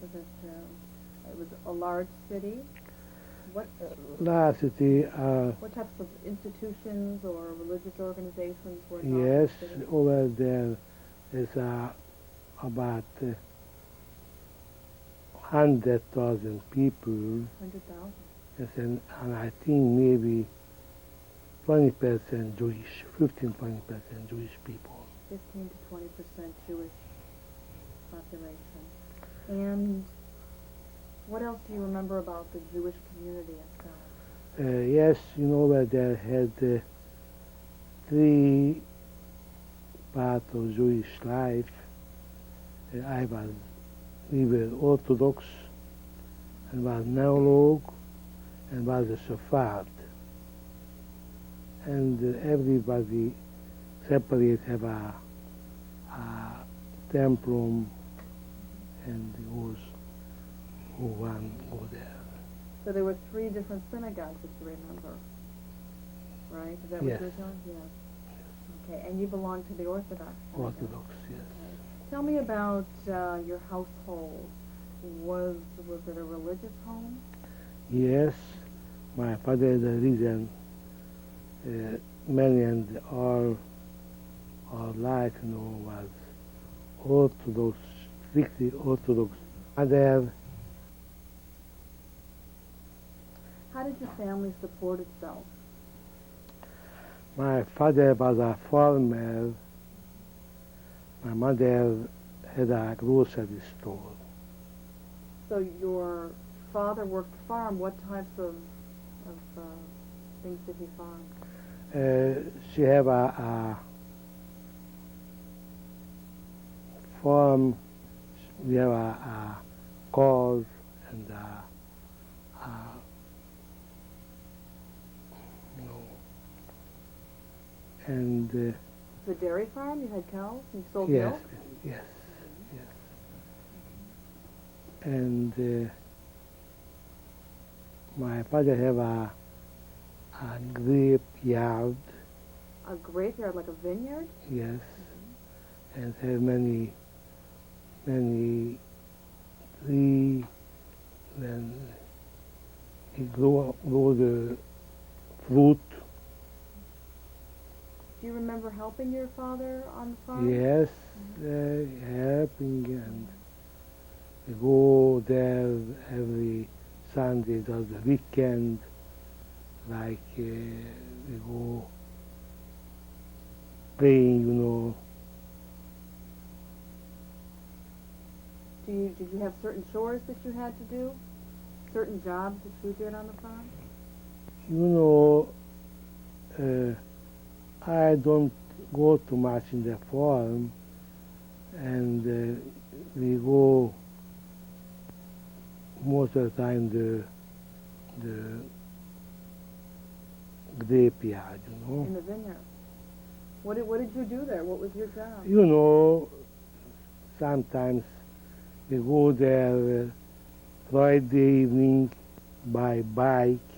It was a large city? What Large city. what types of institutions or religious organizations were Yes, involved in the city? over there is about 100,000 people. 100,000. Yes, and I think maybe 20% Jewish, 15-20% Jewish people. 15 to 20% Jewish population. And what else do you remember about the Jewish community itself? Yes, where they had 3 parts of Jewish life. We were Orthodox, and was Neolog, and was a Sephardi. And everybody separate have a temple, and those who want go there. So there were 3 different synagogues that you remember, right? Is that Yes. what you were telling? Yes. Okay, and you belong to the Orthodox synagogue. Orthodox, yes. Okay. Tell me about your household. Was it a religious home? Yes, my father, the reason many and all our life, was Orthodox, strictly Orthodox. Mother, How did your family support itself? my father was a farmer. My mother had a grocery store. So your father worked farm. What types of things did he farm? She have a farm. We have a cows and and The dairy farm. You had cows. You sold yes, milk. yes, yes. And my father have a grape yard, A graveyard, like a vineyard. yes, and have many tree. Then he grow the fruit. Do you remember helping your father on the farm? Yes, helping, and we go there every Sunday or the weekend. Like we go praying, Did you have certain chores that you had to do? Certain jobs that you did on the farm? I don't go too much in the farm, and we go most of the time the graveyard, In the vineyard. What did you do there? What was your job? Sometimes we go there Friday evening by bike.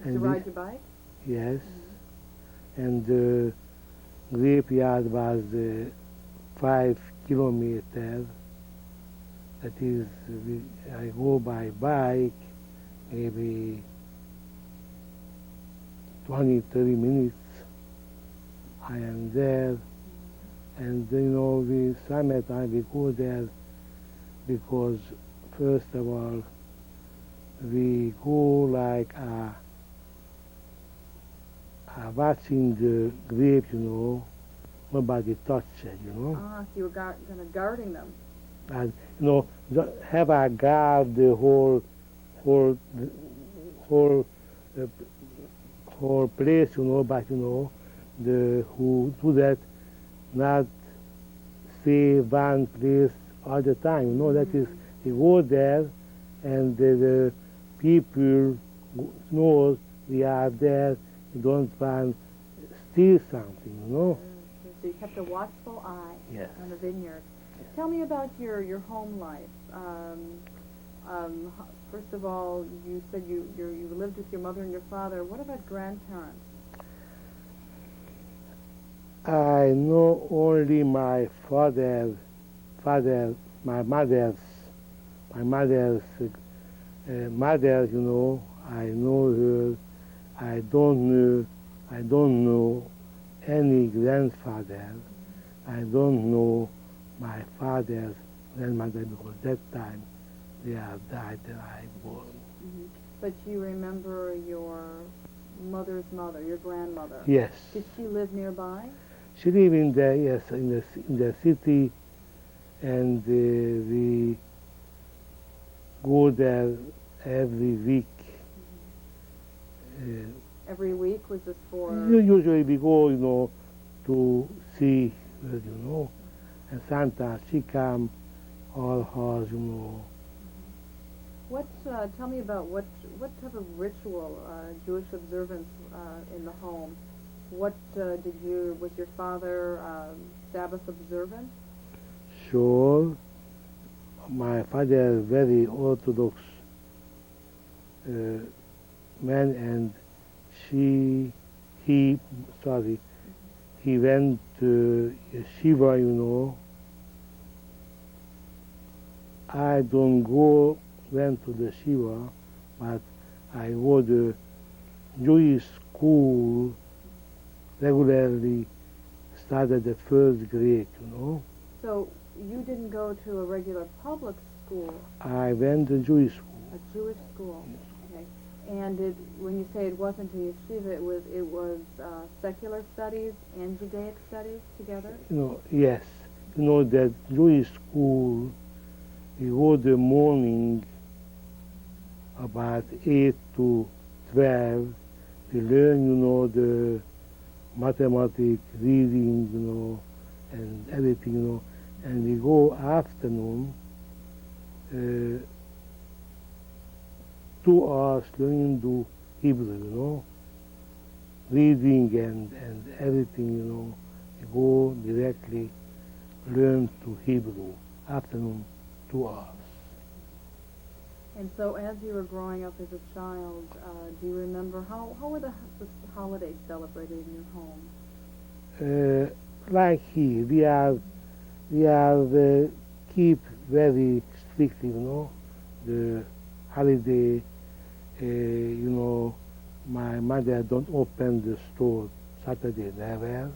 Did you ride your bike? Yes. And the graveyard was 5 kilometers. That is, I go by bike, maybe 20, 30 minutes. I am there. And, we summertime we go there because, first of all, we go like watching the grave, nobody touch it, Ah, so you were kind of guarding them. And, have a guard the whole place, but, the who do that not stay one place all the time, that is, you go there and the people knows we are there, you don't want steal something, So you kept a watchful eye Yes. on the vineyard. Tell me about your home life. First of all, you said you lived with your mother and your father. What about grandparents? I know only my father, my mother, mother, I know her. I don't know any grandfather. I don't know my father's grandmother because that time they have died and I born. Mm-hmm. But you remember your mother's mother, your grandmother. Yes. Did she live nearby? She live in the city, and we go there every week. Every week? Was this for... Usually we go, to see her, and sometimes she come, all hers, What? Tell me about what type of ritual, Jewish observance in the home. What was your father Sabbath observant? Sure. My father is very Orthodox man, and he went to Shiva, I don't went to the Shiva, but I go to Jewish school regularly, started at first grade, So you didn't go to a regular public school, I went to Jewish school. a Jewish school. Okay. And when you say it wasn't a yeshiva, it was secular studies and Judaic studies together? Yes. That Jewish school, we go the morning about 8 to 12. We learn, the mathematics, reading, and everything, and we go afternoon 2 hours learning to Hebrew, reading and everything, we go directly learn to Hebrew, afternoon 2 hours. And so as you were growing up as a child, do you remember how were the holidays celebrated in your home? Like here, we are keep very strictly, the holiday. My mother don't open the store Saturday, never.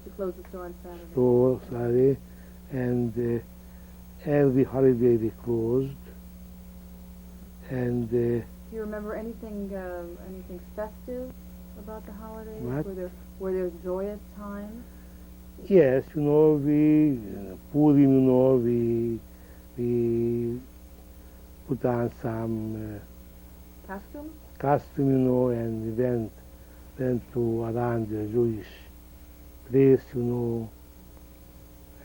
To close the store on Saturday. Store, sorry, and every holiday we closed. And do you remember anything festive about the holidays? What? Were there joyous times? yes, we Purim, we put on some Costumes? costume, and we went to around the Jewish place,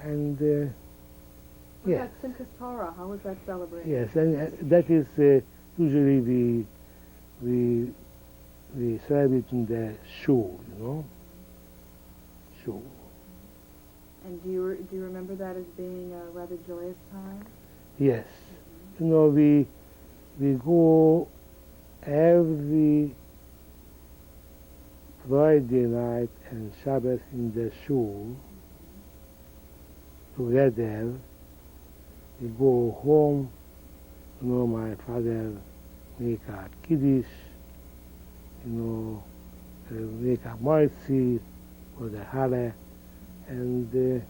and What yes, about Simchas Torah? How was that celebrated? yes, and that is usually we celebrate in the shul, shul. And do you remember that as being a rather joyous time? Yes, we go every Friday night and Shabbos in the shul together. We go home, my father make a kiddush, make a moitzi for the hale, and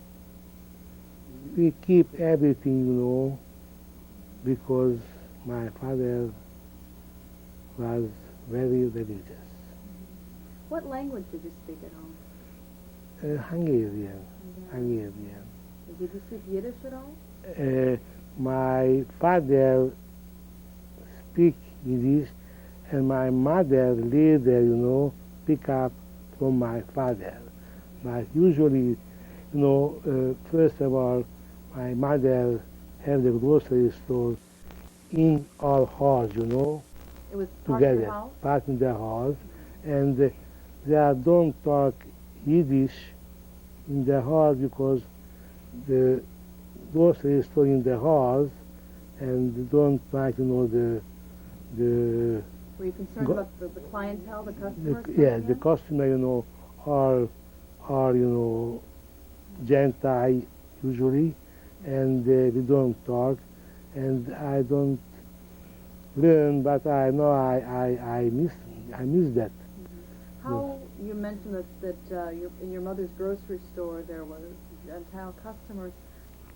we keep everything, because my father was very religious. What language did you speak at home? Hungarian. Did you speak Yiddish at all? My father speak Yiddish, and my mother later, pick up from my father. But usually, first of all, my mother had the grocery store in our house, It was part of together, your house? part in the house, and they don't talk Yiddish in the house because the grocery store in the house, and they don't like, the Were you concerned about the clientele, the customers? the customer, are Gentile usually, and we don't talk, and I don't learn, but I know I miss that. How you mentioned that in your mother's grocery store there was Gentile customers.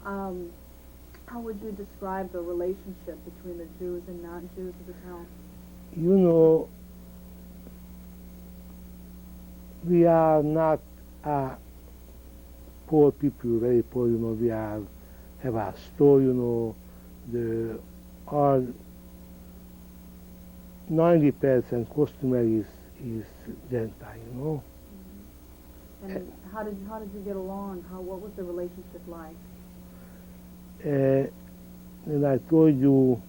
How would you describe the relationship between the Jews and non-Jews of the town? We are not poor people, very poor, we have a store, our 90% customer is Gentile, And how did you get along? What was the relationship like? And I told you,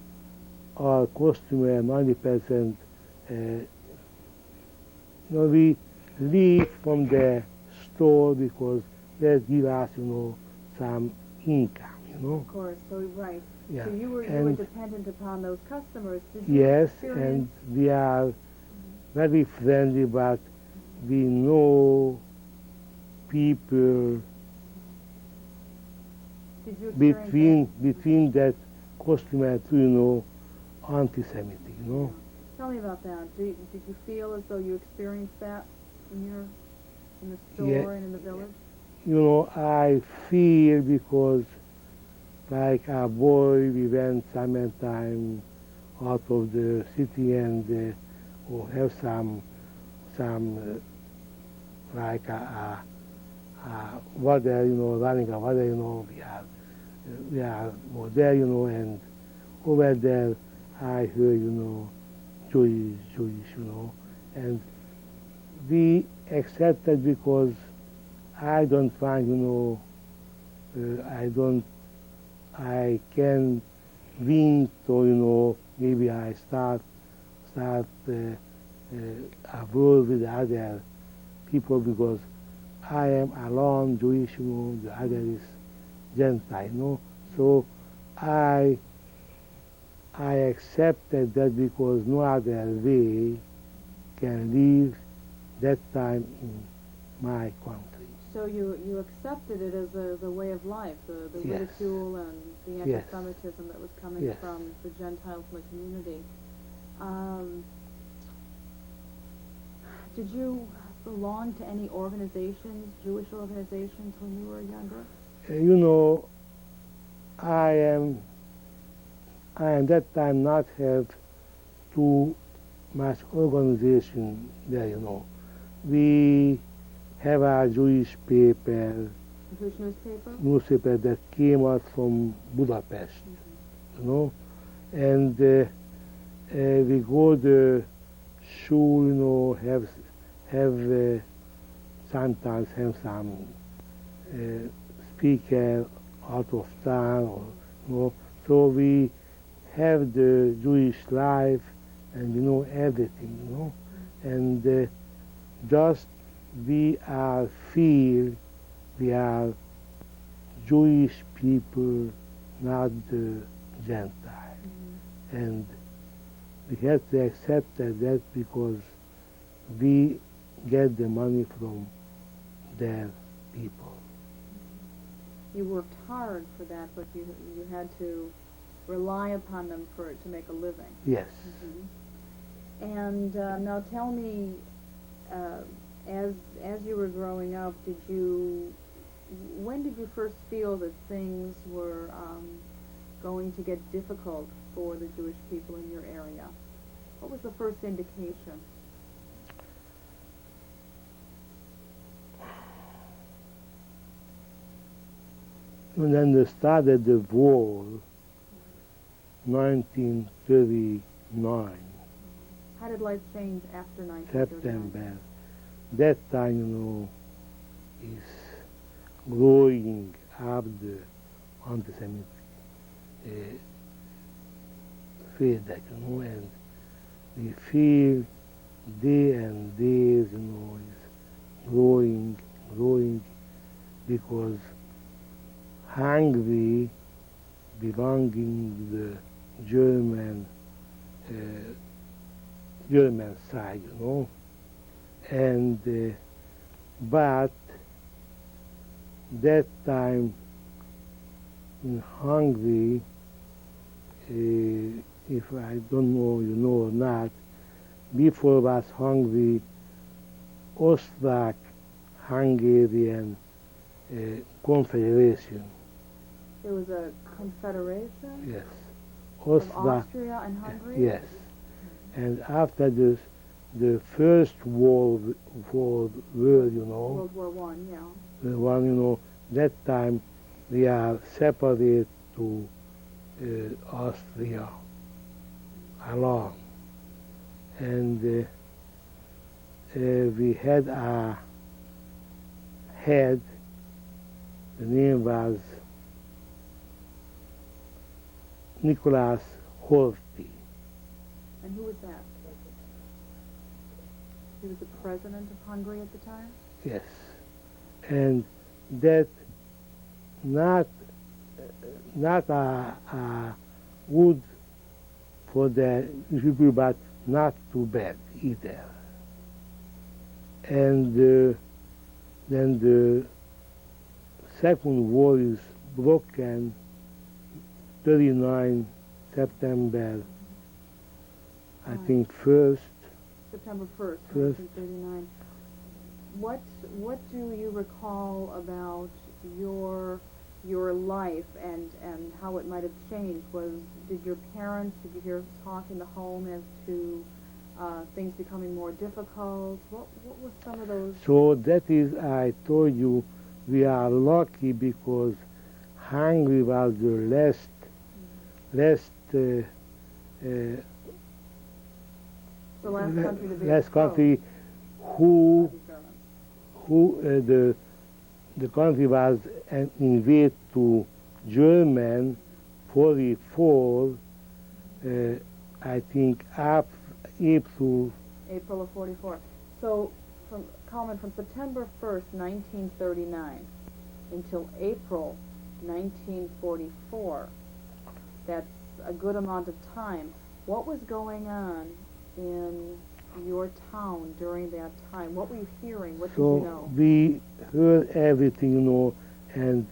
our customer 90%, we leave from the store because they give us, some income, Of course, so right. Yeah. So you were And dependent upon those customers. Did you yes, experience? and we are very friendly, but we know people Did you experience between that customer to, anti-Semitic, that? Tell me about that. Did you feel as though you experienced that in the Yeah. store and in the village? I feel because like a boy, we went summertime out of the city and or have some like a water, running a water, we are over there, and over there I heard, Jewish, and we accepted because I don't find, I can win, so, maybe I start a world with other people because I am alone Jewish, the other is Gentile, so I accepted that because no other way can live that time in my country. So you accepted it as a way of life, the Yes. ridicule and the Yes. anti-Semitism that was coming Yes. from the Gentiles in the community. Did you belong to any organizations, Jewish organizations, when you were younger? I am that time not have too much organization there, We have a Jewish paper, Jewish newspaper that came out from Budapest, and we go to shul, have sometimes have some speaker out of town, so we have the Jewish life and we know everything, and just we feel we are Jewish people, not the Gentile, and we have to accept that because we get the money from their people. You worked hard for that, but you had to rely upon them to make a living. Yes. And now tell me, as you were growing up, when did you first feel that things were going to get difficult for the Jewish people in your area? What was the first indication? And then they started the war, 1939. How did life change after 1939? September. That time, is growing up the anti-Semitic feedback, and we feel day and days, is growing because Hungary belonging to the German side, and but that time in Hungary, if I don't know, you know or not, before was Hungary, Austro-Hungarian Confederation. There was a confederation? Yes. Of Austria and Hungary? Yes. And after this, the first World War, World War I, yeah. the one, that time we are separated to Austria alone. And we had a head, the name was Nicholas Horthy. And who was that? He was the president of Hungary at the time? Yes. And that not a good for the people, but not too bad either. And then the Second War is broken, 39 September, I think 1st. September 1st, First. 1939. What do you recall about your life and how it might have changed? Did your parents, did you hear talk in the home as to things becoming more difficult? What was some of those? So that is, I told you, we are lucky because Hungary was the last The last country to be last exposed. country who Germans. the country was invaded to German 44, I think April. April of 44. So, Kalman, from September 1st, 1939 until April 1944, that's a good amount of time. What was going on in your town during that time? What were you hearing? What did you know? We heard everything, and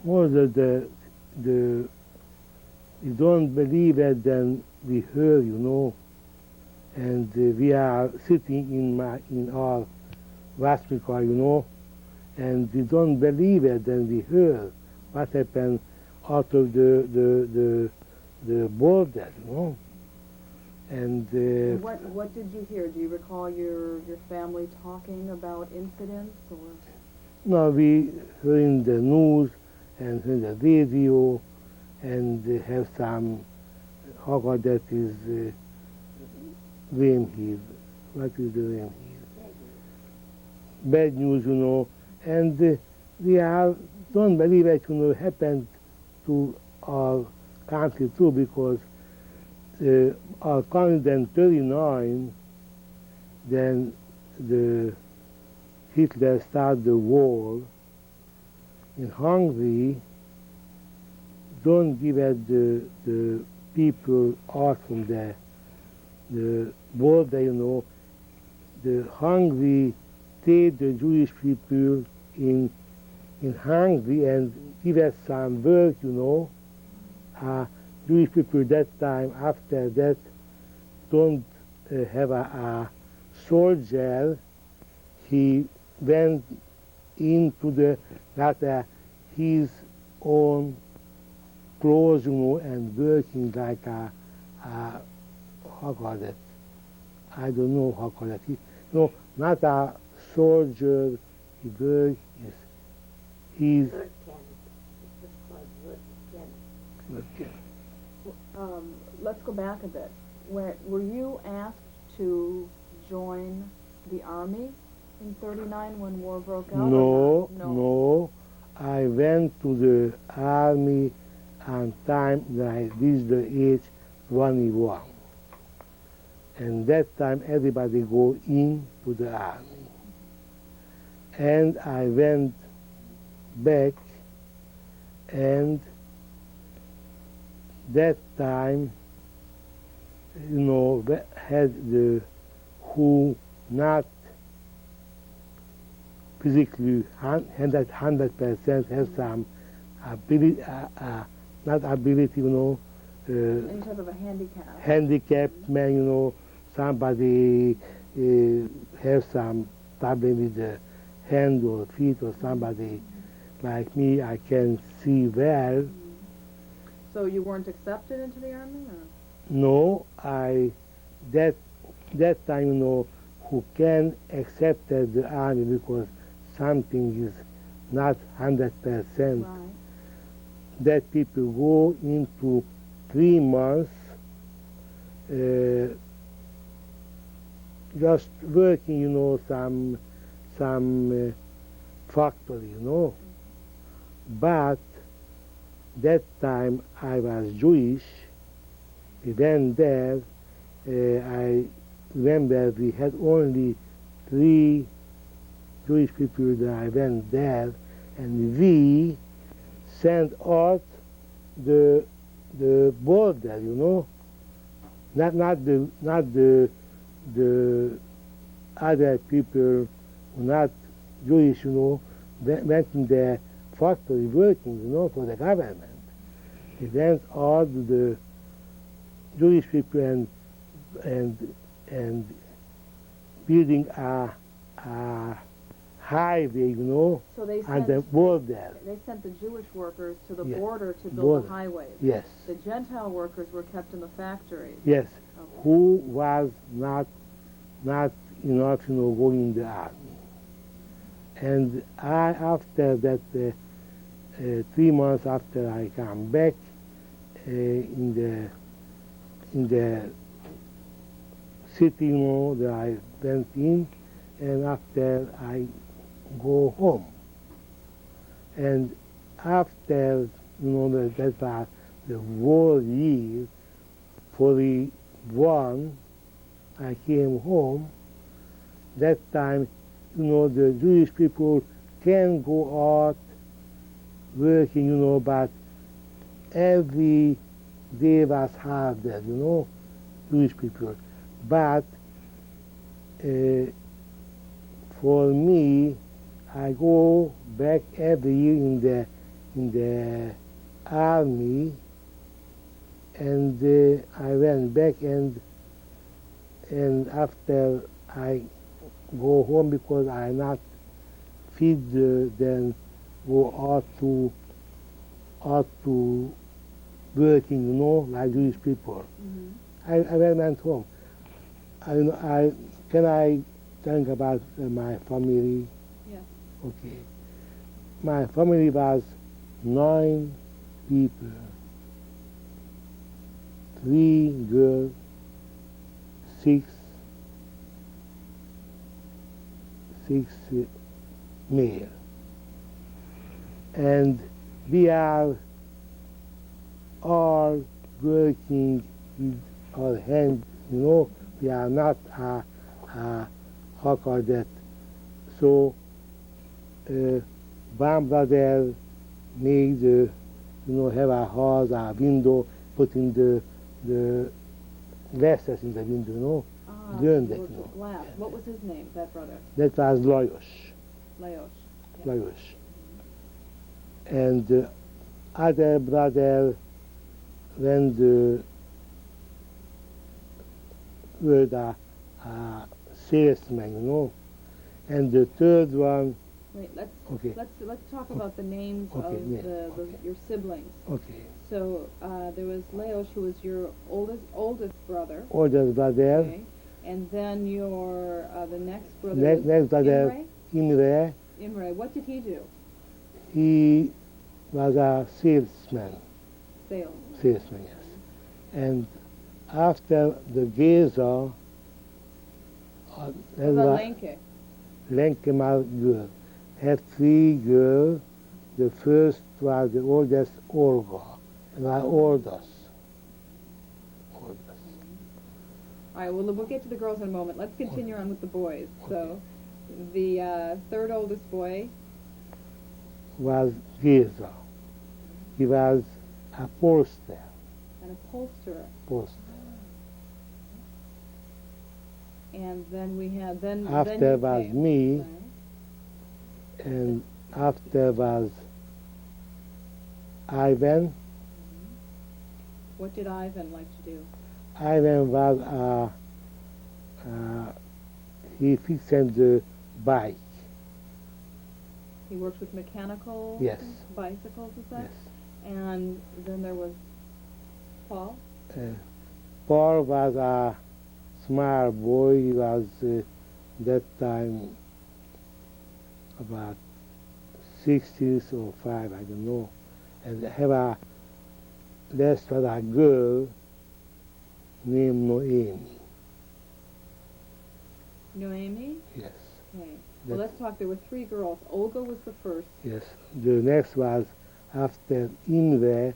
more the we don't believe it, then we heard, and we are sitting in our Vaspika, and we don't believe it, then we heard what happened out of the border, And what did you hear? Do you recall your family talking about incidents, or? no, we heard in the news and heard the radio, and have some, that is rain hill. What is the rain hill? Bad news, and we don't believe it, happened to our country too, because our country in 39, then the Hitler started the war in Hungary. Don't give it the people out from the border, The Hungary take the Jewish people in Hungary and give us some work, Jewish people that time, after that, don't have a soldier. He went into his own clothes, and working like how call it? I don't know how call it. Not a soldier. He worked. He's. Work camp. It was called work camp. Let's go back a bit. Were you asked to join the army in 39 when war broke out? No, or not? no. I went to the army on time that I reached the age 21. And that time everybody go into the army. And I went back, and that time, had the who not physically 100% have some ability, not ability, Any type of a handicap. handicapped man, somebody have some problem with the hand or feet, or somebody like me, I can see well. So you weren't accepted into the army, or? No, that time, who can accept the army because something is not 100%. Right. That people go into 3 months just working, some factory, But that time I was Jewish. We went there. I remember we had only 3 Jewish people that I went there, and we sent out the the border, you know. Not the other people who not Jewish, you know, went in the factory working, you know, for the government. He went all the Jewish people and building a highway, you know, So they and the sent, border. they sent the Jewish workers to the Yeah. border to build Border. the highways. Yes, The Gentile workers were kept in the factories. yes. Okay. Who was not enough, you know, going in the army. And after that, 3 months after I come back, in the city, you know, that I went in, and after I go home. And after, you know, that was the war year, 41, I came home. That time, you know, the Jewish people can go out working, you know, but every day was harder, you know, Jewish people. But for me, I go back every year in the army, and I went back, and after I go home because I not fit, then go out to working, you know, like Jewish people. Mm-hmm. I went home. Can I think about my family? Yes. Okay. My family was 9 people. 3 girls, 6 male. And we are all working with our hands, you know. We are not how call that. So one brother made, you know, have a house, a window, putting the glasses in the window, you know. Learn that, you know. Glass. What was his name, that brother? That was Lajos. Leos. Lajos. And the other brother went with a salesman, you know. And the third one. Wait, Okay. let's talk about the names Okay, of yeah, your siblings. Okay. So there was Leos, who was your oldest brother. Oldest brother. Okay. And then your the next brother. Next brother, Imre. Imre. What did he do? He was a salesman. Sales. Salesman, yes. And after the Geza, Lenke. Lenke, my girl, had 3 girls. The first was the oldest, Olga, and I oldest. All right, well, we'll get to the girls in a moment. Let's continue on with the boys. So, the third oldest boy was Geza. He was a poster. and upholsterer. And then we had After then you was came. me, Right. and after was Ivan. What did Ivan like to do? Ivan was he fixed the bike. He worked with mechanical Yes. bicycles, is that? Yes. And then there was Paul. Paul was a smart boy. He was that time about 60s or 5, I don't know. And have a last was a girl named Noemi. Noemi? Yes. Okay. Well, let's talk. There were 3 girls. Olga was the first. Yes. The next was after Imre,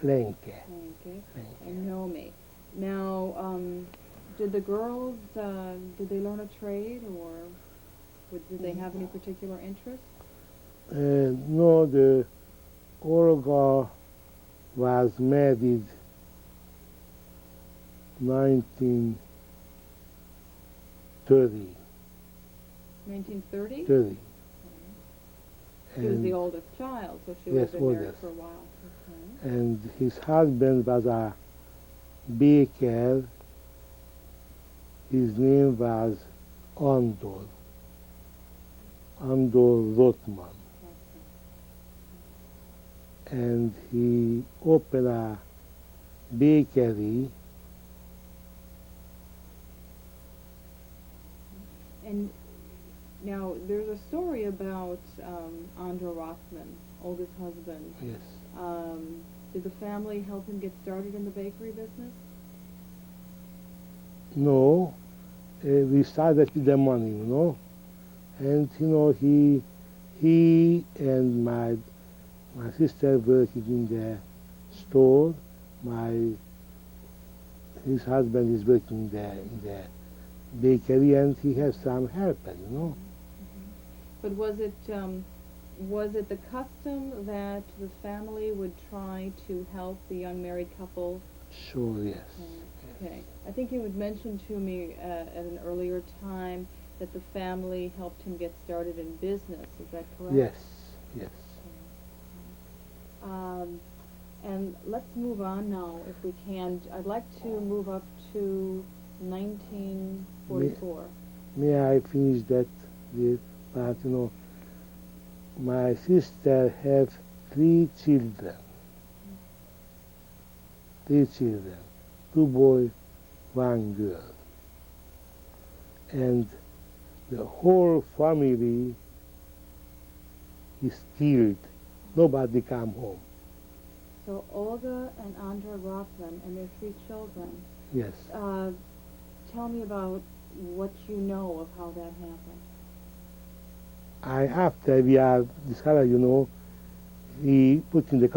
Lenke. Okay. And Naomi. Now, did the girls, did they learn a trade, or did they have any particular interest? No, the Olga was married 1930. 1930? 30. She was the And- oldest child, so she Yes, would have been married oldest. for a while. Okay. and his husband was a baker. His name was Andor Rotman, and he opened a bakery. And now there's a story about Andra Rothman, oldest husband. Yes. Did the family help him get started in the bakery business? No, we started with the money, and he and my sister working in the store. His husband is working in the bakery, and he has some helper, But was it the custom that the family would try to help the young married couple? Sure, yes. Okay. I think you had mentioned to me at an earlier time that the family helped him get started in business. Is that correct? Yes, yes. And let's move on now, if we can. I'd like to move up to 1944. May I finish that with, but my sister have three children. 2 boys, 1 girl. And the whole family is killed. Nobody come home. So Olga and Andra Rothman and their 3 children. Yes. Tell me about what you know of how that happened. After we are discovered, he put in the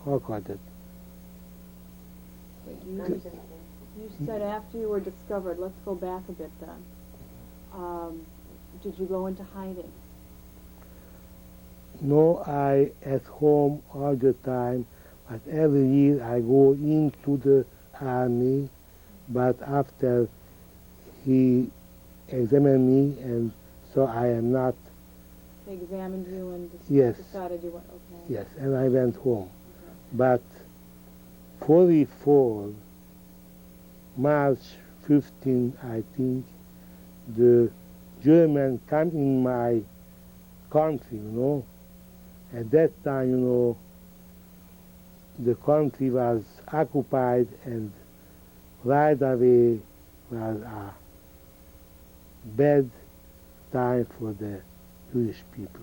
how called it? You said after you were discovered. Let's go back a bit then. Did you go into hiding? No, I at home all the time, but every year I go into the army, but after he examined me, and so I am not. They examined you and Yes. decided you went, okay. Yes, and I went home. Okay. But 44, March 15, I think, the German come in my country, At that time, the country was occupied, and right away was a bad time for the Jewish people.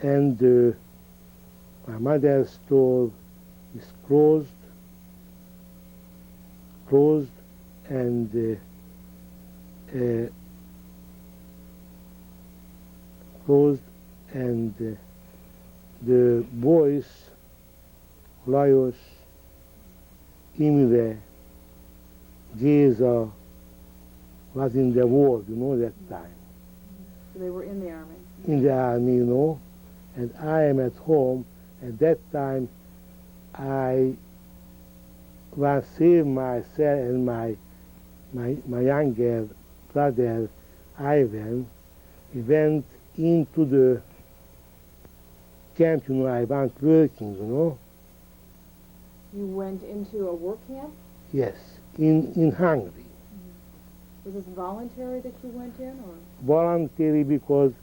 And my mother's store is closed, and the boys, Lajos, Imre, Géza, was in the war, that time. So they were in the army. In the army, and I am at home. At that time, I was saving myself and my younger brother, Ivan. He went into the camp, I went working, You went into a work camp? Yes, in Hungary. Was this voluntary that you went in, or? Voluntary, because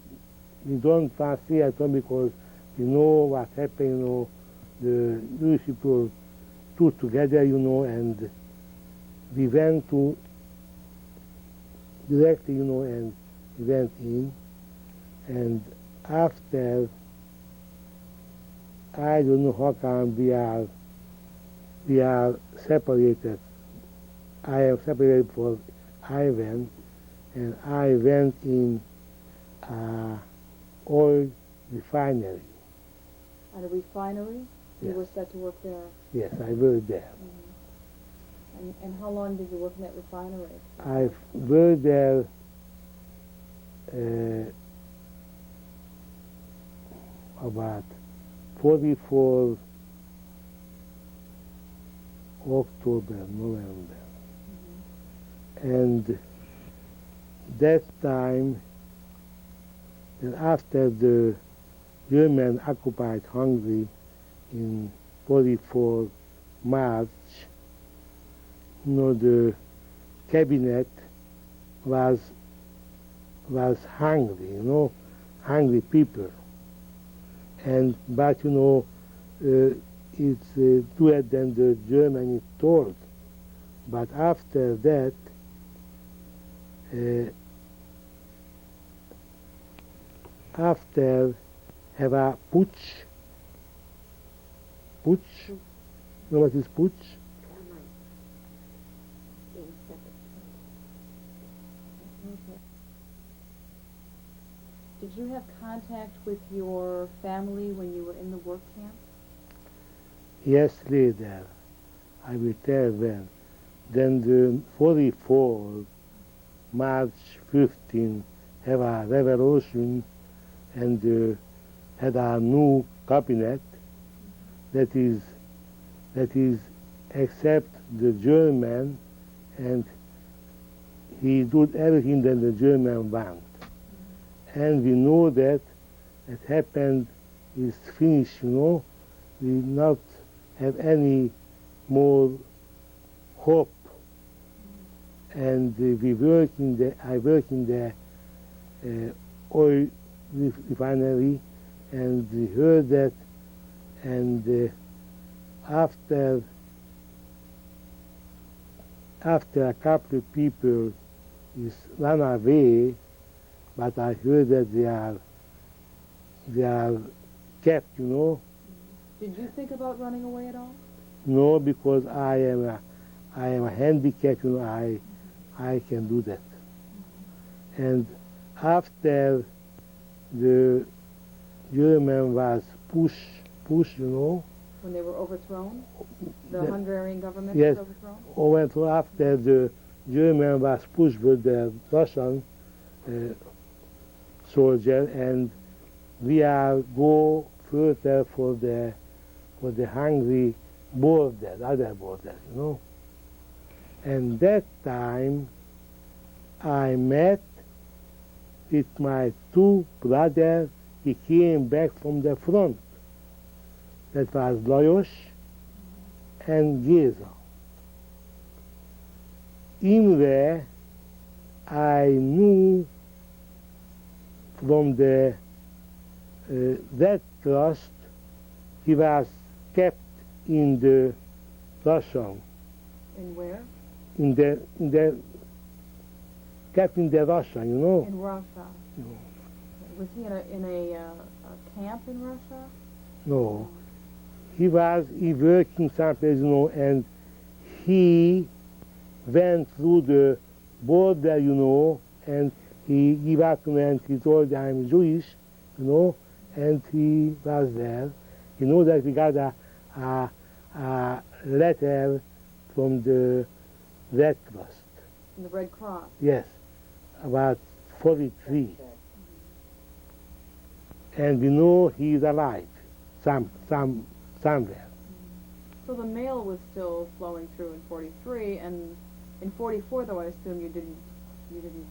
we don't want to stay at home, because we know what happened, the Jewish people stood together, and we went to directly, and we went in, and after, I don't know how come we are separated. I am separated from Ivan, and I went in oil refinery. At a refinery? You Yes. were set to work there. Yes, I worked there. And how long did you work in that refinery? I worked there about 44 October, November. And that time, and after the German occupied Hungary in 44 March, the cabinet was hungry, hungry people. And but it's too than the Germany told. But after that, after have a putsch. You know what is putsch? Did you have contact with your family when you were in the work camp? Yes, later. I will tell when. Then the 44 March 15 have a revolution and had a new cabinet that is except the German, and he did everything that the German want. And we know that it happened is finished, We not have any more hope. And I work in the oil refinery, and we heard that, and after a couple of people is run away, but I heard that they are kept, Did you think about running away at all? No, because I am a handicapped, I can do that. And after the German was pushed, When they were overthrown? The Hungarian government yes, was overthrown? Or after the German was pushed with the Russian soldier, and we are go further for the Hungary border, other border, And that time I met with my two brothers. He came back from the front. That was Lajos and Géza. Imre, I knew from the Red Cross, he was kept in the Russian. In where? In the kept in the Russia, In Russia. Was he in a camp in Russia? No. He working someplace, and he went through the border, and he gave up and he told I'm Jewish, and he was there. That we got a letter from the Red Cross. From the Red Cross? Yes, about 43. And we know he's alive, somewhere. So the mail was still flowing through in 43, and in 44, though, I assume you didn't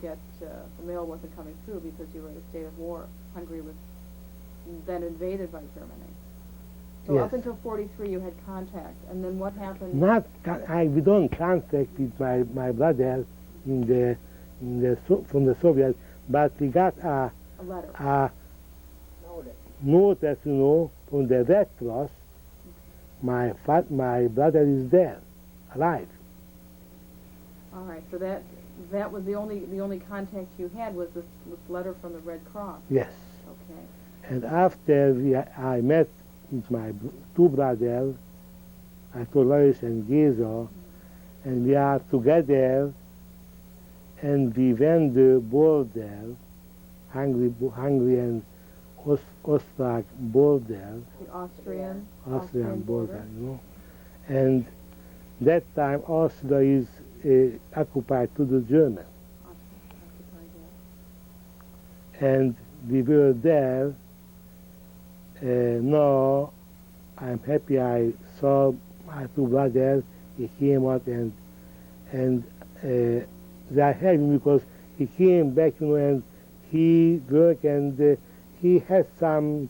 get, the mail wasn't coming through because you were in a state of war. Hungary was then invaded by Germany. So yes. Up until 43, you had contact, and then what happened? We don't contact with my brother from the Soviet, but we got a letter. A notice, from the Red Cross. My brother is there, alive. All right. So that was the only contact you had was this letter from the Red Cross. Yes. Okay. And after I met with my two brothers, Lajos and Géza, and we are together, and we went the border, Hungary and Austrian border. The Austrian border, And that time Austria is occupied to the German. And we were there. Now I'm happy I saw my two brothers. he came out and they are happy because he came back, and he worked and he had some.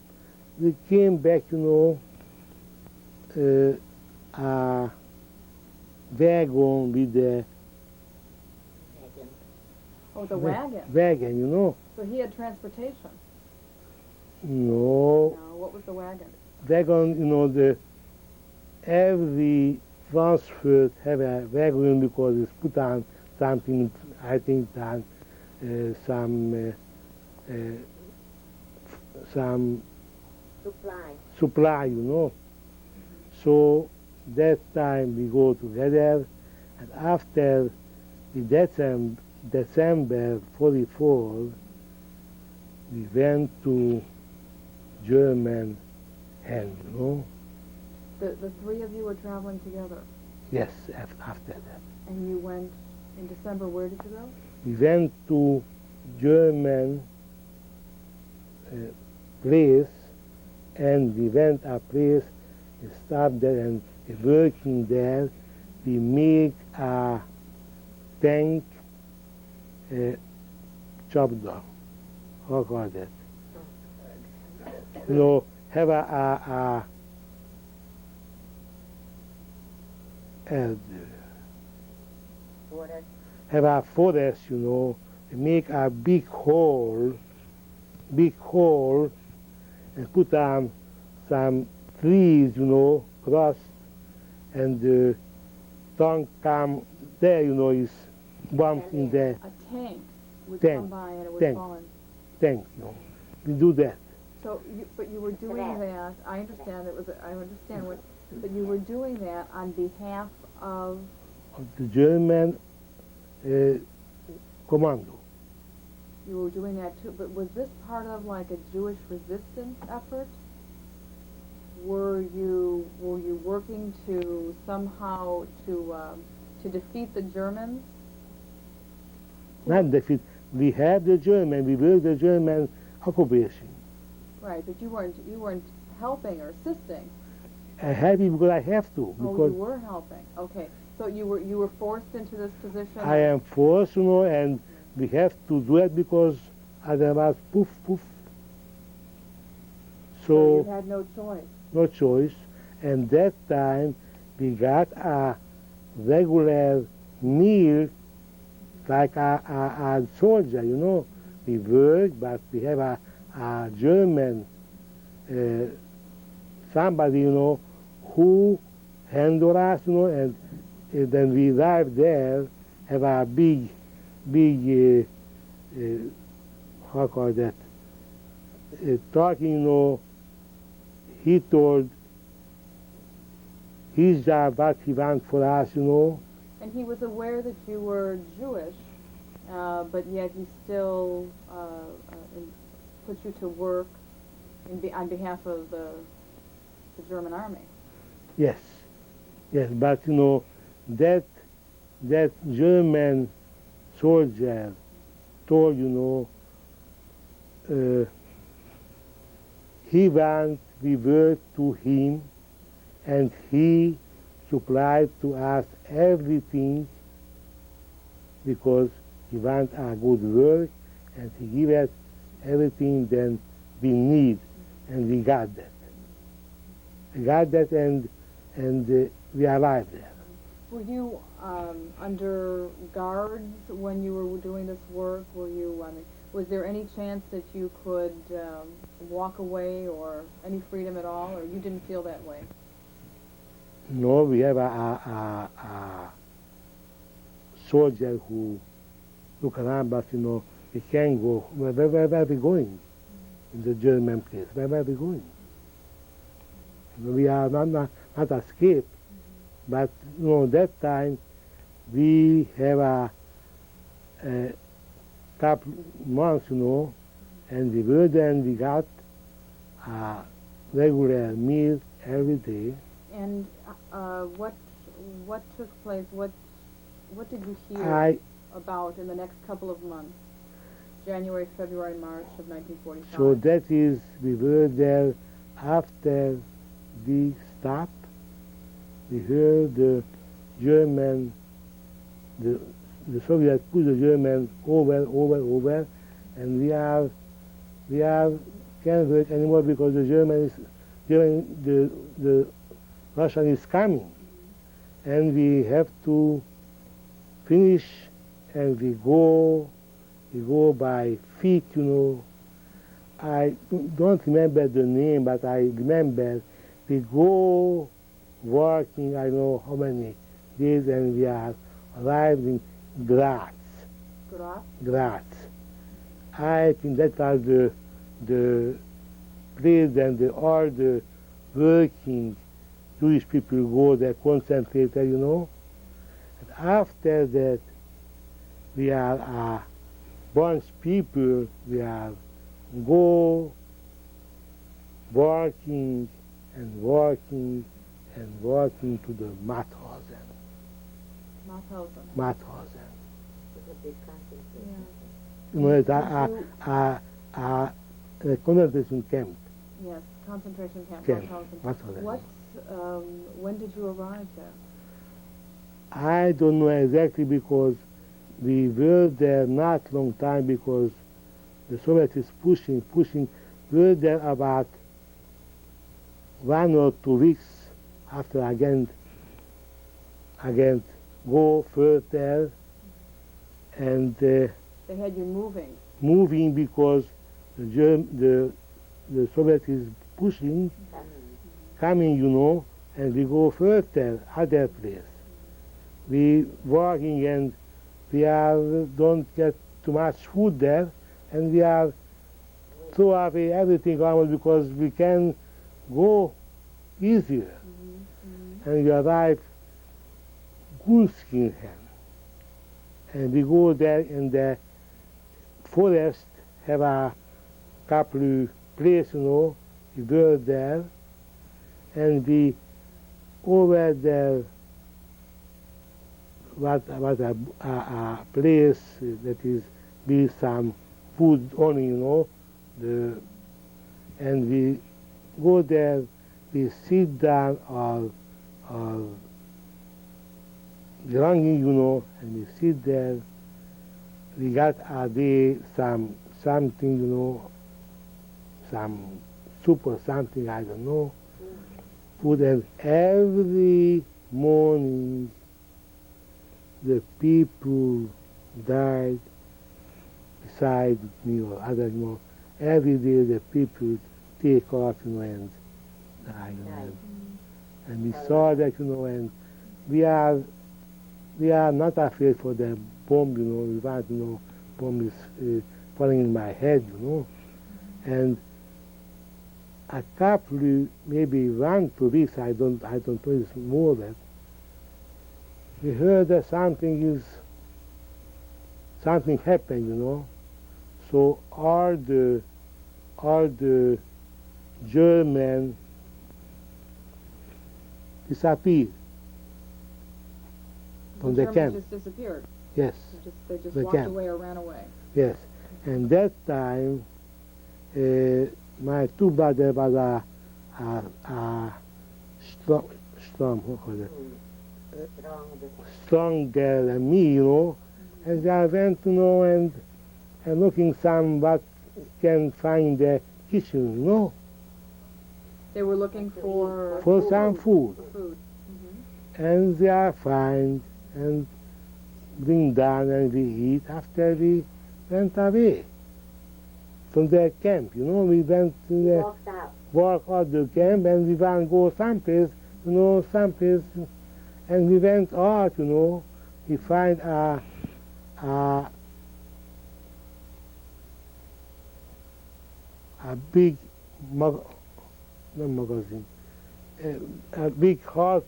He came back, a wagon with the Oh, the wagon. wagon, So he had transportation. No, No, what was the wagon? wagon, every Frankfurt have a wagon because it's put on something, I think that some supply, So that time we go together, and after the December 44, we went to German hand, The three of you were traveling together, Yes, after that. and you went in December. Where did you go? We went to German place, and we went a place, we stopped there and working there. We make a tank chopped down. How call that? Have a have a forest, make a big hole, and put on some trees, cross, and the tongue come there, is bumped in there. A tank would Tank. come by and it would Tank. fall in. Tank, We do that. So, but you were doing that. I understand it was. I understand what. But you were doing that on behalf of. Of the German commando. You were doing that too. But was this part of like a Jewish resistance effort? Were you working to somehow to defeat the Germans? Not defeat. We have the German. We were the German occupation. Right, but you weren't helping or assisting. I happy because I have to. Oh, Because you were helping. Okay, so you were forced into this position. I am forced, and we have to do it because otherwise, poof, poof. So you had no choice. No choice. And that time we got a regular meal like a soldier, We work, but we have a German somebody, who handle us, and then we arrive there, have a big, how call that, talking, he told his job, what he wants for us, And he was aware that you were Jewish, but yet he still put you to work on behalf of the German army. Yes, but that German soldier told he wants we work to him, and he supplied to us everything because he wants a good work, and he give us everything that we need, and we got that. We got that, and we arrived there. Were you under guards when you were doing this work? Was there any chance that you could walk away or any freedom at all, or you didn't feel that way? No, we have a soldier who look around, but we can't go. Where are we going? In the German place. Where are we going? We are not escape, but that time we have a couple months, and we were there and we got a regular meal every day. And what took place? What did you hear about in the next couple of months? January, February, March of 1945. So that is, we were there after we stopped. We heard the German, the Soviets push the German over, and we can't work anymore because the Russian is coming, and we have to finish, and we go by feet, I don't remember the name, but I remember we go working, I know how many days, and we are arrived in Graz. Graz. I think that was the place and all the working Jewish people go there, concentrated, And after that, we are a bunch of people, we are go working and working and working to the Mauthausen. Mauthausen. It's a big concentration. Yeah. It's a concentration camp. Yes, concentration camp. Mauthausen. When did you arrive there? I don't know exactly because we were there not long time because the Soviet is pushing. We were there about 1 or 2 weeks after again go further, and They had you moving because the Soviet is pushing, coming, and we go further, other place. We walking and don't get too much food there, and we are throw away everything almost because we can go easier. And we arrive Gulskinhen, and we go there in the forest, have a couple place, we go there, and we over there was a place that is with some food only, and we go there, we sit down or belonging, and we sit there. We got a day something, some soup or something, I don't know. Food, and every morning the people died beside me or other, every day the people take off, and die, and we saw that, and we are not afraid for the bomb, we want, bomb is falling in my head, and a couple, maybe 1 2 weeks, I don't know, it's more than. We heard that something happened, So all the German disappeared from the camp. Just disappeared. Yes. They just The walked camp. away or ran away. Yes. And that time, my 2 brothers was a stronger than me, and I went, and looking some what can find the kitchen, They were looking for some food. And they are fine, and bring down and we eat after we went away from the camp, we went to the walk out the camp, and we want to go someplace, and we went out, we find a big magazine, a big house,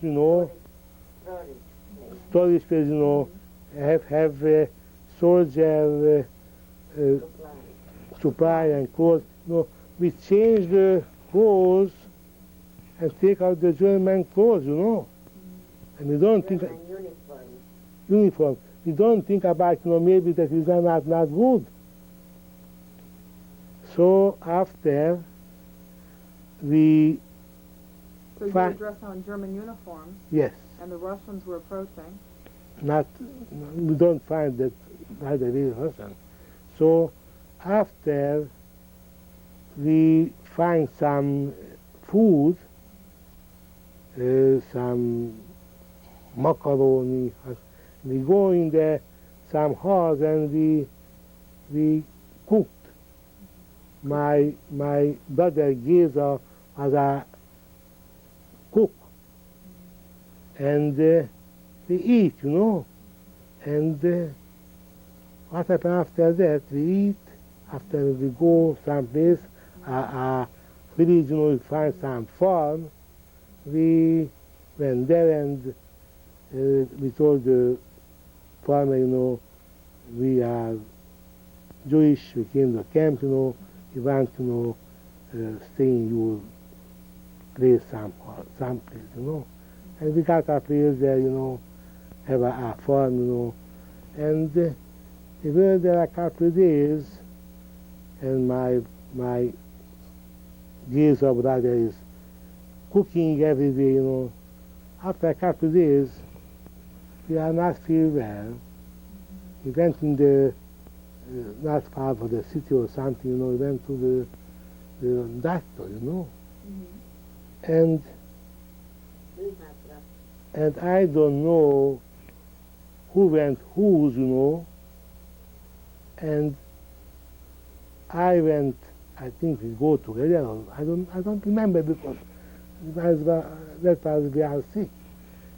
storage space, have soldier supply and clothes. We change the clothes and take out the German clothes, and we don't think uniform. We don't think about, maybe that is not good. So after we So you were dressed now in German uniforms. Yes. And the Russians were approaching. We don't find that by the real Russian. So after we find some food, some macaroni, we go in there some house and we cooked. My brother Geza was a cook, and we eat, and what happened after that? We eat, after we go someplace, a village, we find some farm, we went there and we told the farmer, we are Jewish, we came to camp, we want to stay in your place someplace, and we got a place there, have a farm, and we were there a couple of days, and my Geza brother is cooking every day, After a couple of days, we are not feel well. We went in the, not far from the city or something, we went to the doctor, And I don't know who went whose, and I went, I think we go together, I don't remember because that was we are sick.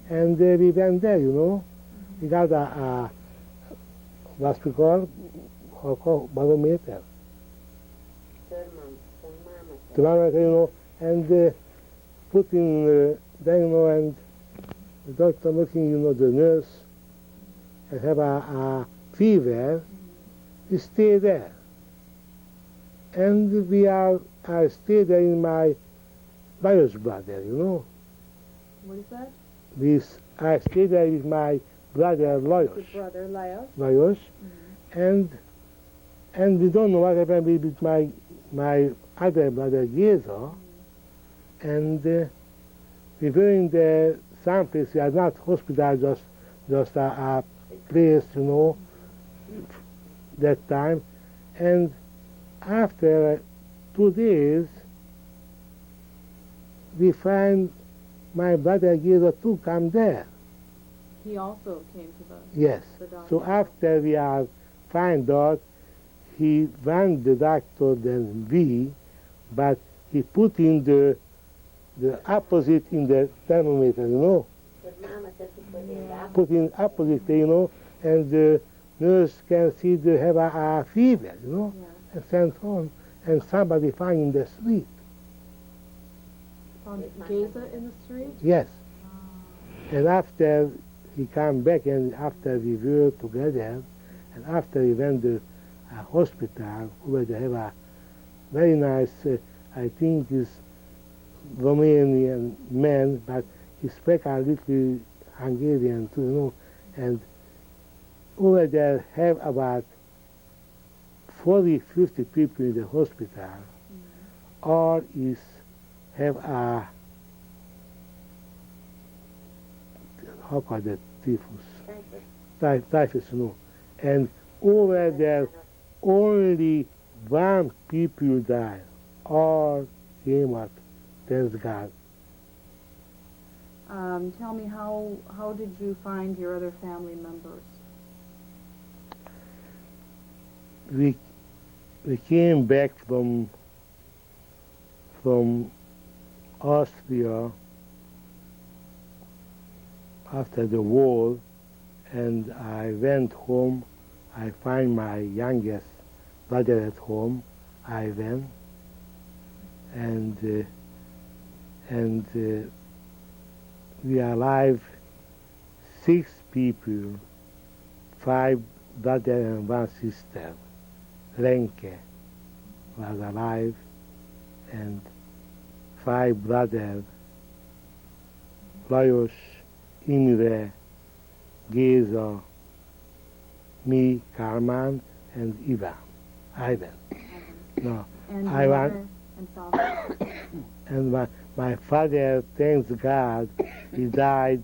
And we went there, we got a what's we call barometer. Thermometer, and put in there, and the doctor looking, the nurse, and have a fever, we stay there. And I stay there in my Lajos brother, What is that? I stay there with my brother Lajos. Your brother, Lajos? Lajos. And we don't know what happened with my other brother Geza. And we were in the someplace, we are not hospital, just a place, that time. And after 2 days, we find my brother Geza too come there. He also came to Yes. the doctor. So after we are find out, he went the doctor than we, but he put in the opposite in the thermometer, Put in opposite, and the nurse can see they have a fever, and sent home, and somebody find in the street. Found Geza in the street? Yes. And after he come back, and after we were together, and after he went to a hospital, where they have a very nice, I think is Romanian man, but he speaks a little Hungarian too, and over there have about 40, 50 people in the hospital. All have a, how called that, typhus, and over there only one people died. All came out, thanks God. Tell me, how did you find your other family members? We came back from Austria after the war, and I went home. I find my youngest brother at home. I went, and we alive 6 people, 5 brothers and 1 sister. Lenke was alive, and 5 brothers, Lajos, Imre, Geza, me, Kalman, and Ivan. No, And I your want, mother and father? and my father, thanks God, he died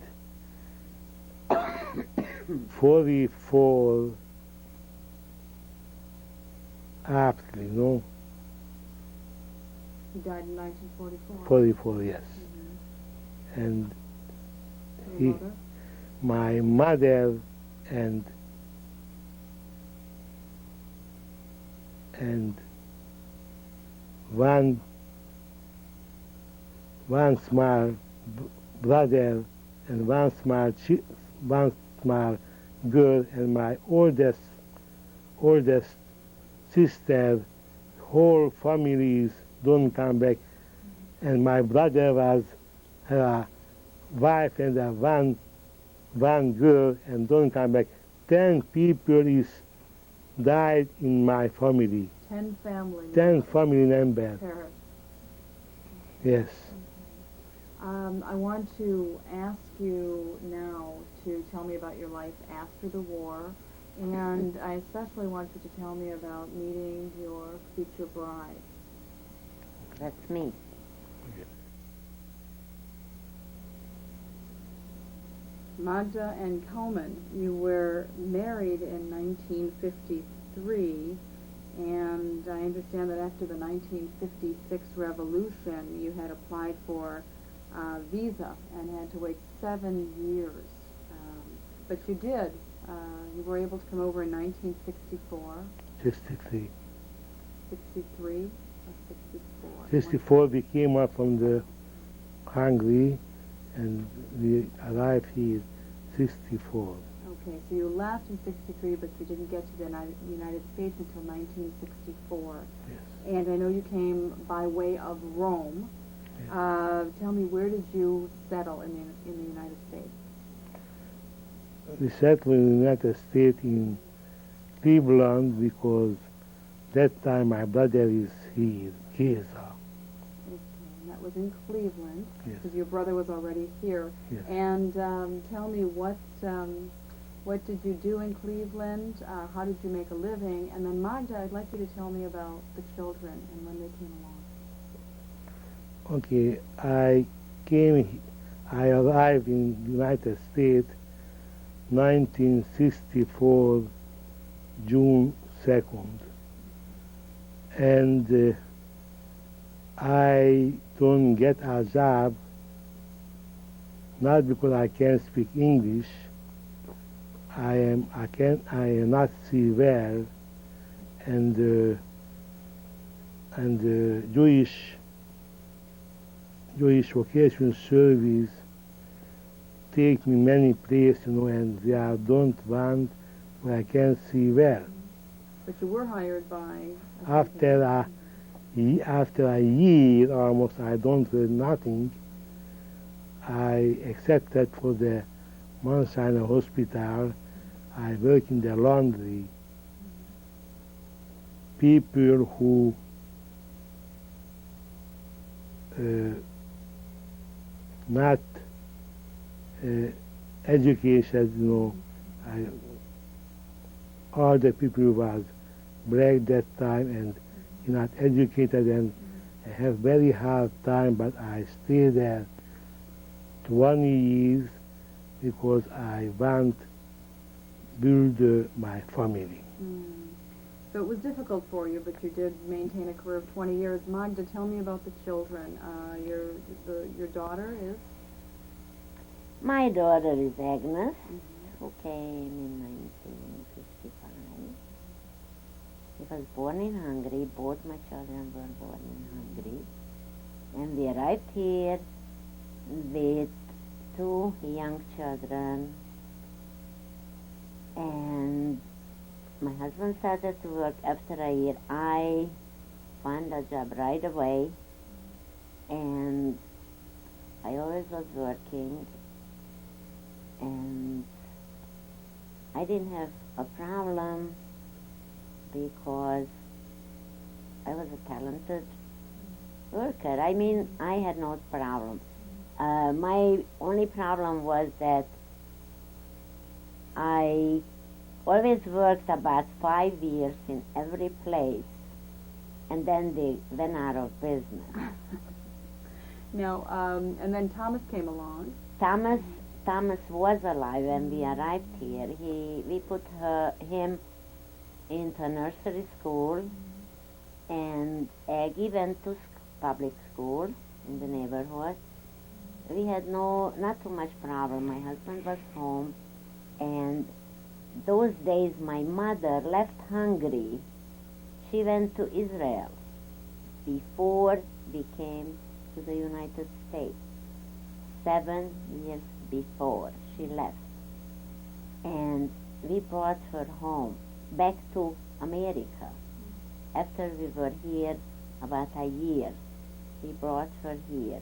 44 aptly, no? He died in 1944. 44, yes. And Your he, mother? my mother and one small brother and one small girl, and my oldest sister. Whole families don't come back, and my brother was her wife and one girl and don't come back. 10 people is died in my family. 10 family 10 members. family members. Paris. Yes. I want to ask you now to tell me about your life after the war, and I especially want you to tell me about meeting your future bride. That's me. Magda and Kalman, you were married in 1953, and I understand that after the 1956 revolution, you had applied for a visa and had to wait 7 years. But you did. You were able to come over in 1964, 63. 63, or 64? 64 we came up from the Hungary and we arrived here 64. Okay, so you left in 63, but you didn't get to the United States until 1964. Yes. And I know you came by way of Rome. Yes. Tell me, where did you settle in the United States? We settled in the United States in Cleveland because that time my brother is here. Okay, and that was in Cleveland, Yes. because your brother was already here. Yes. And tell me, what did you do in Cleveland? How did you make a living? And then Magda, I'd like you to tell me about the children and when they came along. Okay, I arrived in the United States 1964, June 2nd. And I don't get a job, not because I can't speak English. I not see well, and Jewish Vocation Service take me many places, and they don't want where I can't see well. But you were hired by... After a year almost, I don't do nothing. I accepted for the Mount Sinai Hospital. I work in the laundry. People who not educated, all the people was black that time and not educated, and I have very hard time, but I stay there 20 years because I want build my family. So it was difficult for you, but you did maintain a career of 20 years. Magda, tell me about the children. Your daughter is? My daughter is Agnes, who came in 1955. She was born in Hungary. Both my children were born in Hungary. And we arrived here with 2 young children. And my husband started to work after a year. I found a job right away. And I always was working. And I didn't have a problem because I was a talented worker. I mean, I had no problem. My only problem was that I always worked about 5 years in every place, and then they went out of business. Now, and then Thomas came along. Thomas Thomas was alive when we arrived here. We put him into nursery school, and Aggie went to public school in the neighborhood. We had not too much problem. My husband was home, and those days my mother left Hungary. She went to Israel before we came to the United States. 7 years before she left. And we brought her home, back to America. After we were here about a year, we brought her here.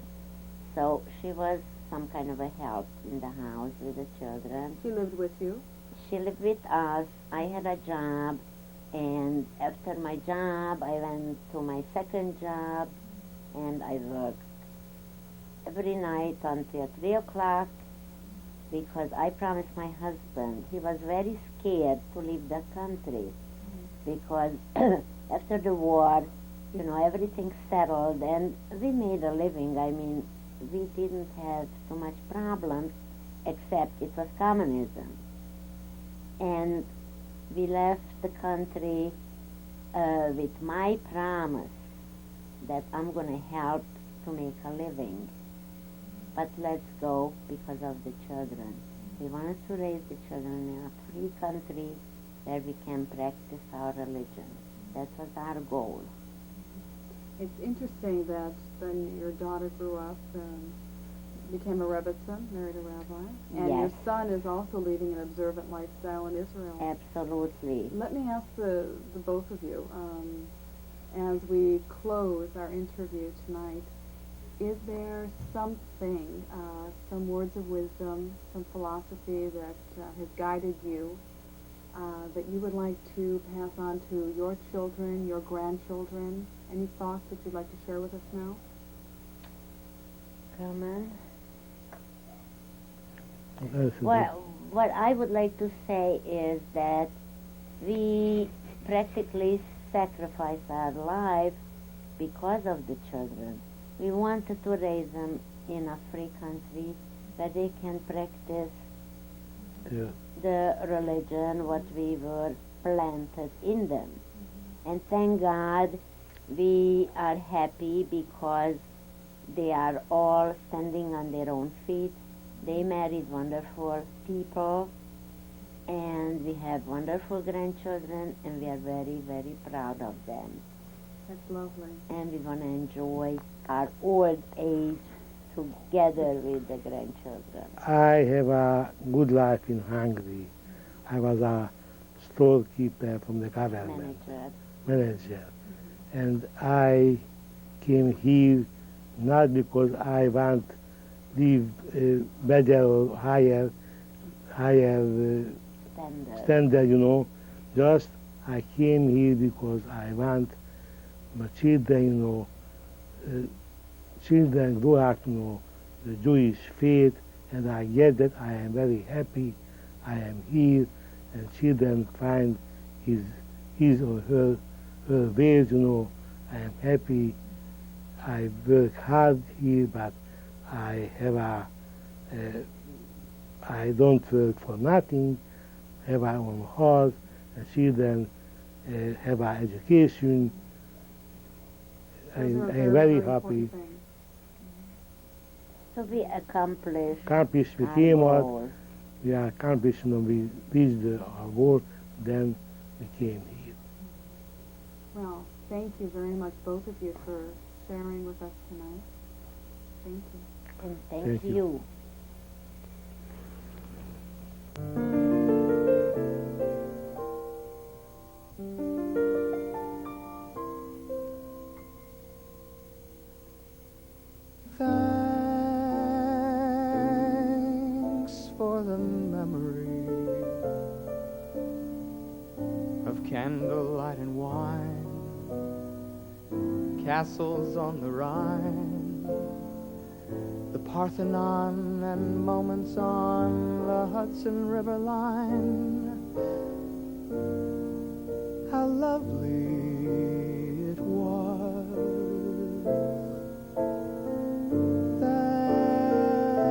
So she was some kind of a help in the house with the children. She lived with you? She lived with us. I had a job, and after my job, I went to my second job, and I worked every night until 3 o'clock, because I promised my husband. He was very scared to leave the country, because after the war, everything settled, and we made a living. I mean, we didn't have too much problems, except it was communism. And we left the country with my promise that I'm going to help to make a living. But let's go because of the children. We wanted to raise the children in a free country where we can practice our religion. That was our goal. It's interesting that then your daughter grew up and became a rebbitzin, married a rabbi, and your Yes. son is also leading an observant lifestyle in Israel. Absolutely. Let me ask the both of you, as we close our interview tonight, is there something, some words of wisdom, some philosophy that has guided you that you would like to pass on to your children, your grandchildren? Any thoughts that you'd like to share with us now? Kalman? Yes, Well, what I would like to say is that we practically sacrifice our life because of the children. We wanted to raise them in a free country where they can practice yeah. the religion, what we were planted in them. And thank God we are happy because they are all standing on their own feet. They married wonderful people, and we have wonderful grandchildren, and we are very, very proud of them. That's lovely. And we want to enjoy our old age together with the grandchildren. I have a good life in Hungary. I was a storekeeper from the government, manager. And I came here not because I want live better or higher standard, Just I came here because I want my children, children grow up to know the Jewish faith, and I get that. I am very happy. I am here, and children find his or her ways. I am happy. I work hard here, but I have I don't work for nothing. Have my own house, and children have our education. I am very happy. important things. So we accomplished We our came out. goal. We are accomplished, we reached our goal. Then we came here. Well, thank you very much, both of you, for sharing with us tonight. Thank you. And thank Thank you. you. Thanks for the memory of candlelight and wine, castles on the Rhine, the Parthenon and moments on the Hudson River line. How lovely it was.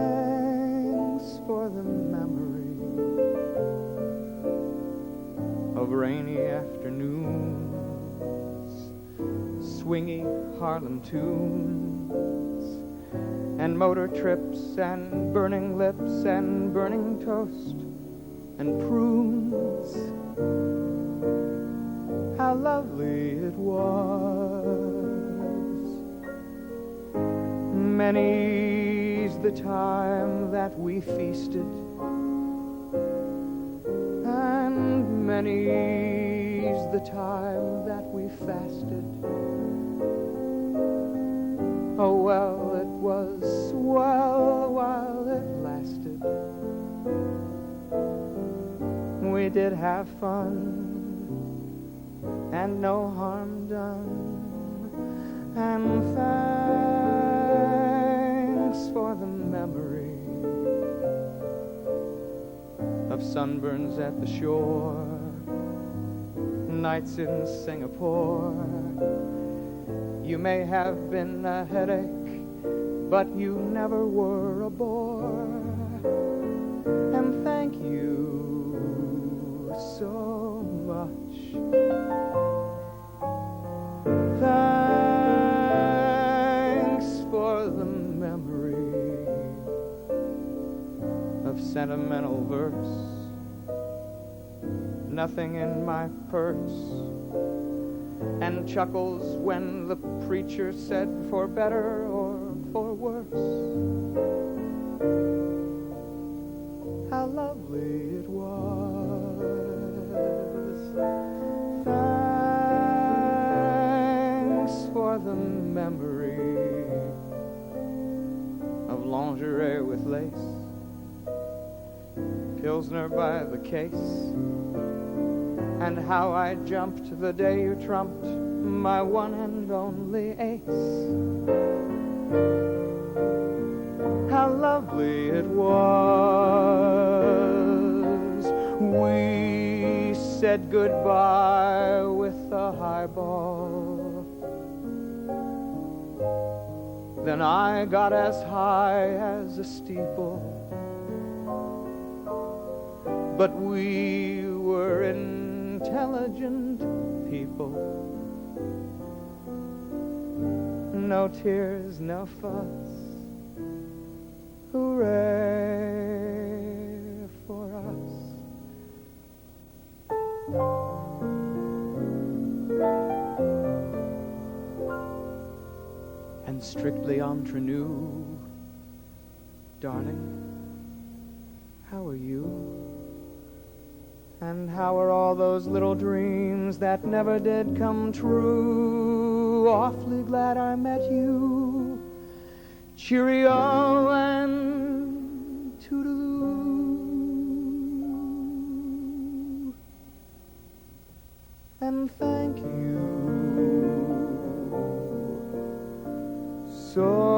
Thanks for Harlem tunes and motor trips and burning lips and burning toast and prunes. How lovely it was. Many's the time that we feasted, and many's the time that we fasted. Oh, well, it was swell while it lasted. We did have fun and no harm done. And thanks for the memory of sunburns at the shore, nights in Singapore. You may have been a headache, but you never were a bore. And thank you so much. Thanks for the memory of sentimental verse. Nothing in my purse, and chuckles when the preacher said for better or for worse. How lovely it was. Thanks for the memory of lingerie with lace, Pilsner by the case, and how I jumped the day you trumped my one and only ace. How lovely it was. We said goodbye with a highball. Then I got as high as a steeple. But we were intelligent people. No tears, no fuss. Hooray for us. And strictly entre nous, darling, how are you? And how are all those little dreams that never did come true? Awfully glad I met you. Cheerio and toodaloo. And thank you so